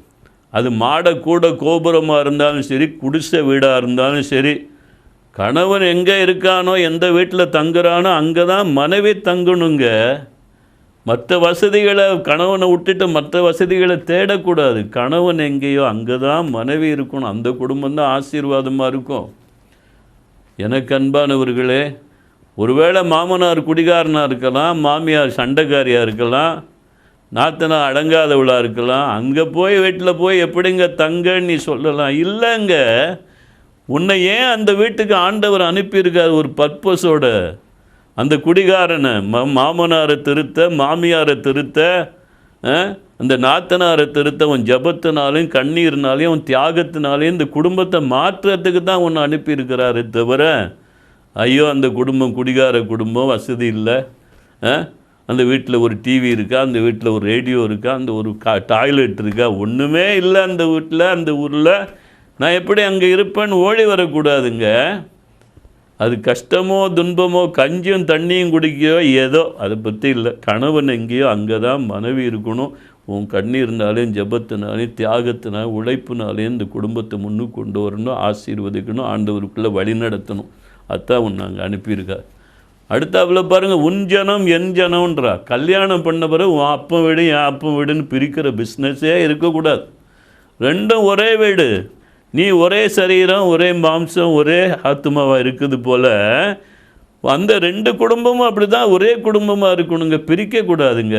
அது மாட கூட கோபுரமாக இருந்தாலும் சரி, குடிசை வீடாக இருந்தாலும் சரி, கணவன் எங்கே இருக்கானோ, எந்த வீட்டில் தங்குறானோ அங்கே தான் மனைவி தங்கணுங்க. மற்ற வசதிகளை கணவனை விட்டுட்டு மற்ற வசதிகளை தேடக்கூடாது. கணவன் எங்கேயோ அங்கே தான் மனைவி இருக்கணும். அந்த குடும்பம் தான் ஆசீர்வாதமாக இருக்கும். எனக்கு அன்பானவர்களே, ஒருவேளை மாமனார் குடிகாரனாக இருக்கலாம், மாமியார் சண்டைக்காரியாக இருக்கலாம், நாத்தனா அடங்காதவளாக இருக்கலாம். அங்கே போய் வீட்டில் போய் எப்படிங்க தங்கன்னு நீ சொல்லலாம். இல்லைங்க, உன்னை ஏன் அந்த வீட்டுக்கு ஆண்டவர் அனுப்பியிருக்கார்? ஒரு பர்பஸோட. அந்த குடிகாரனை மாமனாரை திருத்த, மாமியாரை திருத்த, அந்த நாத்தனாரை திருத்த, உன் ஜபத்தினாலையும் கண்ணீர்னாலையும் உன் தியாகத்தினாலையும் இந்த குடும்பத்தை மாற்றுறதுக்கு தான் உன்னை அனுப்பியிருக்கிறாரு தவிர, ஐயோ அந்த குடும்பம் குடிகார குடும்பம், வசதி இல்லை, அந்த வீட்டில் ஒரு டிவி இருக்கா, அந்த வீட்டில் ஒரு ரேடியோ இருக்கா, அந்த ஒரு டாய்லெட் இருக்கா, ஒன்றுமே இல்லை அந்த வீட்டில், அந்த ஊரில், நான் எப்படி அங்கே இருப்பேன்னு ஓடி வரக்கூடாதுங்க. அது கஷ்டமோ துன்பமோ கஞ்சியும் தண்ணியும் குடிக்கையோ ஏதோ அதை பற்றி இல்லை. கணவன் எங்கேயோ அங்கே தான் மனைவி இருக்கணும். உன் கண்ணீர்னாலையும் ஜபத்தினாலையும் தியாகத்தினாலும் உழைப்புனாலையும் இந்த குடும்பத்தை முன்னுக்கு கொண்டு வரணும், ஆசீர்வதிக்கணும், ஆண்டவருக்குள்ளே வழி நடத்தணும். அதுதான் உன்னை அங்கே அனுப்பியிருக்கார். அடுத்தாப்புல பாருங்கள், உன் ஜனம் என் ஜனம்ன்றா. கல்யாணம் பண்ண பிறகு உன் அப்பன் வீடு என் அப்பன் வீடுன்னு பிரிக்கிற பிஸ்னஸே இருக்கக்கூடாது. ரெண்டும் ஒரே வீடு. நீ ஒரே சரீரம், ஒரே மாம்சம், ஒரே ஆத்மாவாக இருக்குது போல் அந்த ரெண்டு குடும்பமும் அப்படி தான் ஒரே குடும்பமாக இருக்கணுங்க, பிரிக்கக்கூடாதுங்க.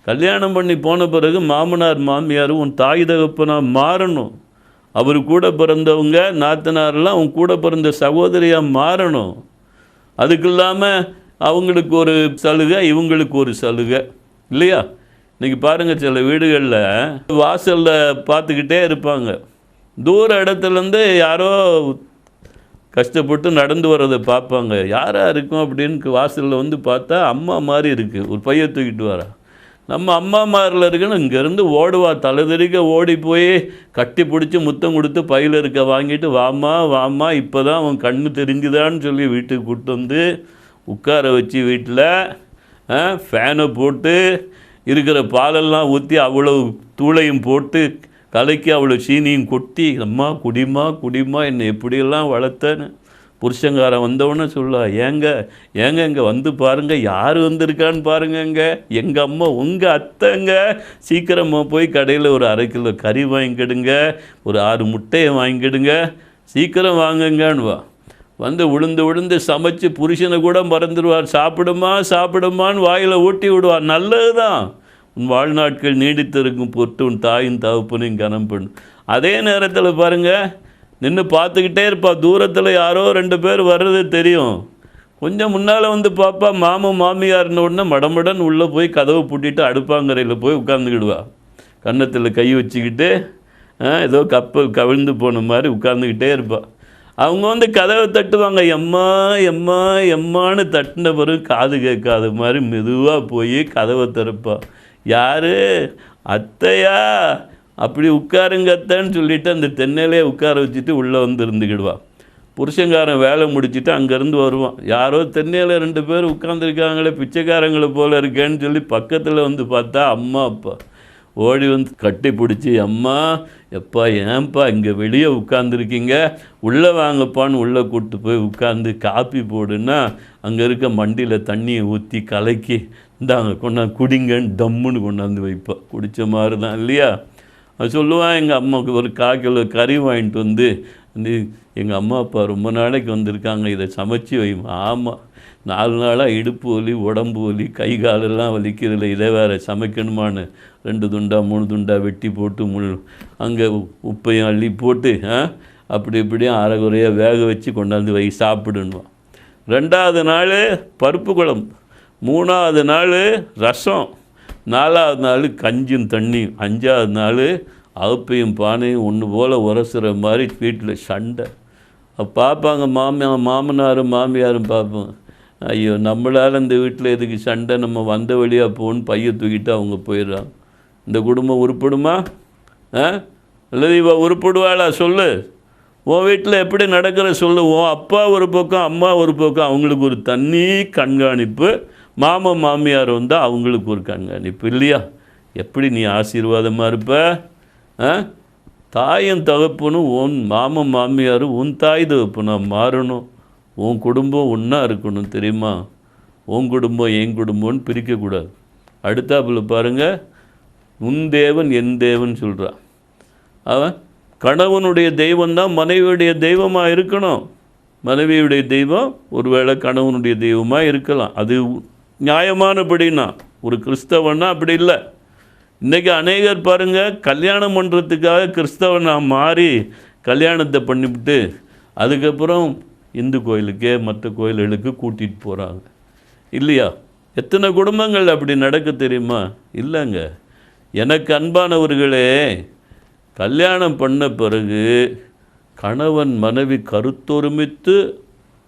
கல்யாணம் பண்ணி போன பிறகு மாமனார் மாமியாரும் உன் தாய் தகப்பனாக மாறணும். அவர் கூட பிறந்தவங்க நாத்தனாரெல்லாம் உன் கூட பிறந்த சகோதரியாக மாறணும். அதுக்கு இல்லாமல் அவங்களுக்கு ஒரு சலுகை, இவங்களுக்கு ஒரு சலுகை இல்லையா? இன்றைக்கி பாருங்கள், சில வீடுகளில் வாசலில் பார்த்துக்கிட்டே இருப்பாங்க. தூர இடத்துலேருந்து யாரோ கஷ்டப்பட்டு நடந்து வர்றதை பார்ப்பாங்க. யாராக இருக்கும் அப்படின்னு வாசலில் வந்து பார்த்தா அம்மா மாதிரி இருக்குது, ஒரு பைய தூக்கிட்டு வரா. நம்ம அம்மா மாதிரில இருக்குன்னு இங்கேருந்து ஓடுவா, தலைதெறிக்க ஓடி போய் கட்டி பிடிச்சி முத்தம் கொடுத்து பையில் இருக்க வாங்கிட்டு, வாமா வாமா இப்போ தான் அவன் கண்ணு தெரிஞ்சுதான்னு சொல்லி வீட்டுக்கு கூப்பிட்டு வந்து உட்கார வச்சு வீட்டில் ஃபேனை போட்டு இருக்கிற பாலெல்லாம் ஊற்றி அவ்வளோ தூளையும் போட்டு கலைக்கு அவ்வளோ சீனியும் கொட்டி, அம்மா குடிமா குடிமா என்னை எப்படியெல்லாம் வளர்த்தேன்னு புருஷங்காரன் வந்தவொன்னே சொல்லுவா, ஏங்க இங்கே வந்து பாருங்கள், யார் வந்திருக்கான்னு பாருங்கங்க, எங்கள் அம்மா உங்கள் அத்தைங்க, சீக்கிரமாக போய் கடையில் ஒரு 1/2 கிலோ கறி வாங்கிக்கிடுங்க, ஒரு 6 முட்டையை வாங்கிக்கிடுங்க, சீக்கிரம் வாங்குங்கன்னுவா. வந்து விழுந்து சமைச்சு புருஷனை கூட மறந்துடுவார். சாப்பிடுமான்னு வாயில் ஊட்டி விடுவார். நல்லது தான், உன் வாழ்நாட்கள் நீடித்திருக்கும் பொருட்டு உன் தாயின் தகப்பனையும் கனம் பண்ணும். அதே நேரத்தில் பாருங்கள், நின்று பார்த்துக்கிட்டே இருப்பா. தூரத்தில் யாரோ 2 பேர் வர்றது தெரியும். கொஞ்சம் முன்னால் வந்து பார்ப்பா, மாமன் மாமியார்னு உடனே மடமடன் உள்ளே போய் கதவை பூட்டிட்டு அடுப்பாங்கரையில் போய் உட்காந்துக்கிடுவா. கன்னத்தில் கை வச்சுக்கிட்டு ஏதோ கப்பல் கவிழ்ந்து போன மாதிரி உட்காந்துக்கிட்டே இருப்பாள். அவங்க வந்து கதவை தட்டுவாங்க, எம்மா எம்மா எம்மான்னு தட்டின பிறகு காது கேட்காத மாதிரி மெதுவாக போய் கதவை திறப்பா. யார்? அத்தையா? அப்படி உட்காருங்க அத்தைன்னு சொல்லிவிட்டு அந்த தென்னையிலே உட்கார வச்சுட்டு உள்ளே வந்து இருந்துக்கிடுவா. புருஷங்காரன் வேலை முடிச்சுட்டு அங்கேருந்து வருவான். யாரோ தென்னையில் 2 பேர் உட்காந்துருக்காங்களே, பிச்சைக்காரங்களை போல் இருக்கேன்னு சொல்லி பக்கத்தில் வந்து பார்த்தா அம்மா அப்பா. ஓடி வந்து கட்டி பிடிச்சி, அம்மா எப்பா ஏன்பா இங்கே வெளியே உட்காந்துருக்கீங்க, உள்ளே வாங்கப்பான்னு உள்ளே கூப்பிட்டு போய் உட்காந்து காப்பி போடுன்னா அங்கே இருக்க மண்டியில் தண்ணியை ஊற்றி கலக்கி இந்தாங்க கொண்டாந்து குடிங்கன்னு டம்முன்னு கொண்டாந்து வைப்பா. குடித்த மாதிரி தான் இல்லையா? அது சொல்லுவான், எங்கள் அம்மாவுக்கு ஒரு 1/4 கிலோ கறி வாங்கிட்டு வந்து, எங்கள் அம்மா அப்பா ரொம்ப நாளைக்கு வந்திருக்காங்க, இதை சமைச்சி வைமா. ஆமாம், 4 நாளாக இடுப்பு வலி, உடம்பு வலி, கை காலெல்லாம் வலிக்கிறதில்ல, இதை வேறு சமைக்கணுமான்னு 2 துண்டா 3 துண்டா வெட்டி போட்டு அங்கே உப்பையும் அள்ளி போட்டு அப்படி இப்படியும் அரைகுறையாக வேக வச்சு கொண்டாந்து வை சாப்பிடுன்னுவான். 2வது நாள் பருப்பு குழம்பு, 3வது நாள் ரசம், 4வது நாள் கஞ்சும் தண்ணியும், 5வது நாள் அகப்பையும் பானையும் ஒன்று போல் உரசுகிற மாதிரி வீட்டில் சண்டை. பார்ப்பாங்க மாமனாரும் மாமியாரும் பார்ப்போம், ஐயோ நம்மளால் இந்த வீட்டில் எதுக்கு சண்டை, நம்ம வந்த வழியாக போகணுன்னு பையை தூக்கிட்டு அவங்க போயிடுறாங்க. இந்த குடும்பம் உருப்படுமா? அல்லது இவ உருப்படுவாளா? சொல்லு. உன் வீட்டில் எப்படி நடக்கிற சொல்லு. உன் அப்பா ஒரு பக்கம், அம்மா ஒரு பக்கம், அவங்களுக்கு ஒரு தனி கண்காணிப்பு. மாமன் மாமியார் வந்தால் அவங்களுக்கு ஒரு கண்காணிப்பு இல்லையா? எப்படி நீ ஆசீர்வாதமாக இருப்ப? தாயும் தகப்பனும் உன் மாமன் மாமியாரும் உன் தாய் தகப்பனாக மாறணும். உன் குடும்பம் ஒன்றா இருக்கணும், தெரியுமா? உன் குடும்பம் என் குடும்பம்னு பிரிக்கக்கூடாது. அடுத்தாப்புல பாருங்கள், உன் தேவன் என் தேவன் சொல்கிறான். அவன் கணவனுடைய தெய்வம் தான் மனைவியுடைய தெய்வமாக இருக்கணும். மனைவியுடைய தெய்வம் ஒருவேளை கணவனுடைய தெய்வமாக இருக்கலாம். அது நியாயமானபடினா. ஒரு கிறிஸ்தவன்னா அப்படி இல்லை. இன்றைக்கி அநேகர் பாருங்கள், கல்யாணம் பண்ணுறதுக்காக கிறிஸ்தவனாக மாறி கல்யாணத்தை பண்ணிவிட்டு அதுக்கப்புறம் இந்து கோயிலுக்கே மற்ற கோயில்களுக்கு கூட்டிகிட்டு போகிறாங்க இல்லையா? எத்தனை குடும்பங்கள் அப்படி நடக்க தெரியுமா? இல்லைங்க. எனக்கு அன்பானவர்களே, கல்யாணம் பண்ண பிறகு கணவன் மனைவி கருத்தொருமித்து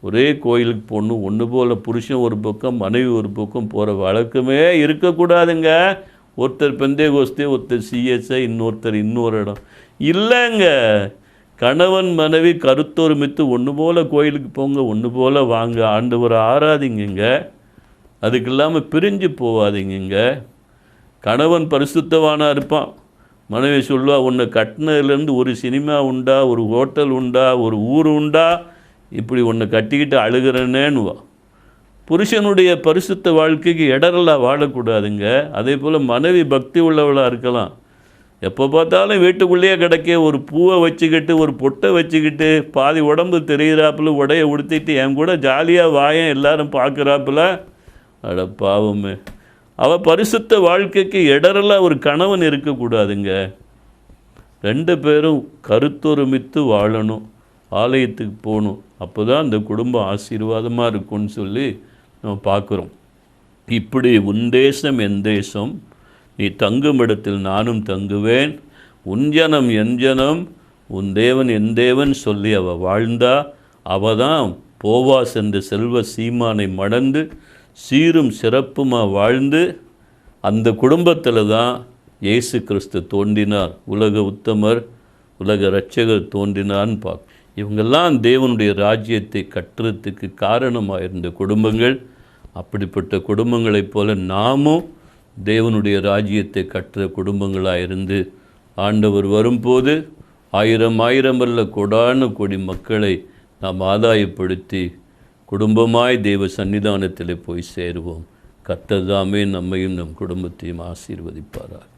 ஒரே கோயிலுக்கு போகணும். ஒன்று போல் புருஷன் ஒரு பக்கம் மனைவி ஒரு பக்கம் போகிற வழக்கமே இருக்கக்கூடாதுங்க. ஒருத்தர் பெந்தேகோஸ்தே, ஒருத்தர் சிஎஸ்ஐ, இன்னொருத்தர் இன்னொரு இடம் இல்லைங்க. கணவன் மனைவி கருத்தொருமித்து ஒன்று போல் கோயிலுக்கு போங்க, ஒன்று போல் வாங்க, ஆண்டவரை ஆராதிங்க. அதுக்கு இல்லாமல் பிரிஞ்சு போகாதீங்க. கணவன் பரிசுத்தவானாக இருப்பான். மனைவி சொல்லுவா, உன்னை கட்டினதுலேருந்து ஒரு சினிமா உண்டா, ஒரு ஹோட்டல் உண்டா, ஒரு ஊர் உண்டா, இப்படி உன்னை கட்டிக்கிட்டு அழுகிறேன்னேன்னுவா. புருஷனுடைய பரிசுத்த வாழ்க்கைக்கு இடரெல்லாம் வாழக்கூடாதுங்க. அதே போல் மனைவி பக்தி உள்ளவளாக இருக்கலாம். எப்போ பார்த்தாலும் வீட்டுக்குள்ளேயே கிடக்க ஒரு பூவை வச்சுக்கிட்டு ஒரு பொட்டை வச்சுக்கிட்டு பாதி உடம்பு தெரிகிறாப்புல உடைய உடுத்திட்டு என் கூட ஜாலியாக வாயன் எல்லாரும் பார்க்குறாப்புல, அட பாவமே. அவள் பரிசுத்த வாழ்க்கைக்கு இடரெல்லாம் ஒரு கணவன் இருக்கக்கூடாதுங்க. 2 பேரும் கருத்தொருமித்து வாழணும், ஆலயத்துக்கு போகணும். அப்போ தான் அந்த குடும்பம் ஆசீர்வாதமாக இருக்கும்னு சொல்லி நம்ம பார்க்குறோம். இப்படி உன் தேசம் என் தேசம், நீ தங்கும் இடத்தில் நானும் தங்குவேன், உன் ஜனம் என் ஜனம், உன் தேவன் என் தேவன் சொல்லி அவள் வாழ்ந்தா. அவள் தான் போவாஸ் என்ற செல்வ சீமானை மணந்து சீரும் சிறப்புமாக வாழ்ந்து அந்த குடும்பத்தில் தான் இயேசு கிறிஸ்து தோன்றினார். உலக உத்தமர், உலக இரட்சகர் தோன்றினார்னு பார்க்க. இவங்கெல்லாம் தேவனுடைய ராஜ்யத்தை கட்டுறதுக்கு காரணமாக இருந்த குடும்பங்கள். அப்படிப்பட்ட குடும்பங்களைப் போல நாமும் தேவனுடைய ராஜ்யத்தை கட்டுற குடும்பங்களாக இருந்து ஆண்டவர் வரும்போது 1000 அல்ல கோடான கோடி மக்களை நாம் ஆதாயப்படுத்தி குடும்பமாய் தேவ சன்னிதானத்தில் போய் சேருவோம். கர்த்தர் தாமே நம்மையும் நம் குடும்பத்தையும் ஆசீர்வதிப்பாரார்.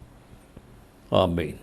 ஆமென்.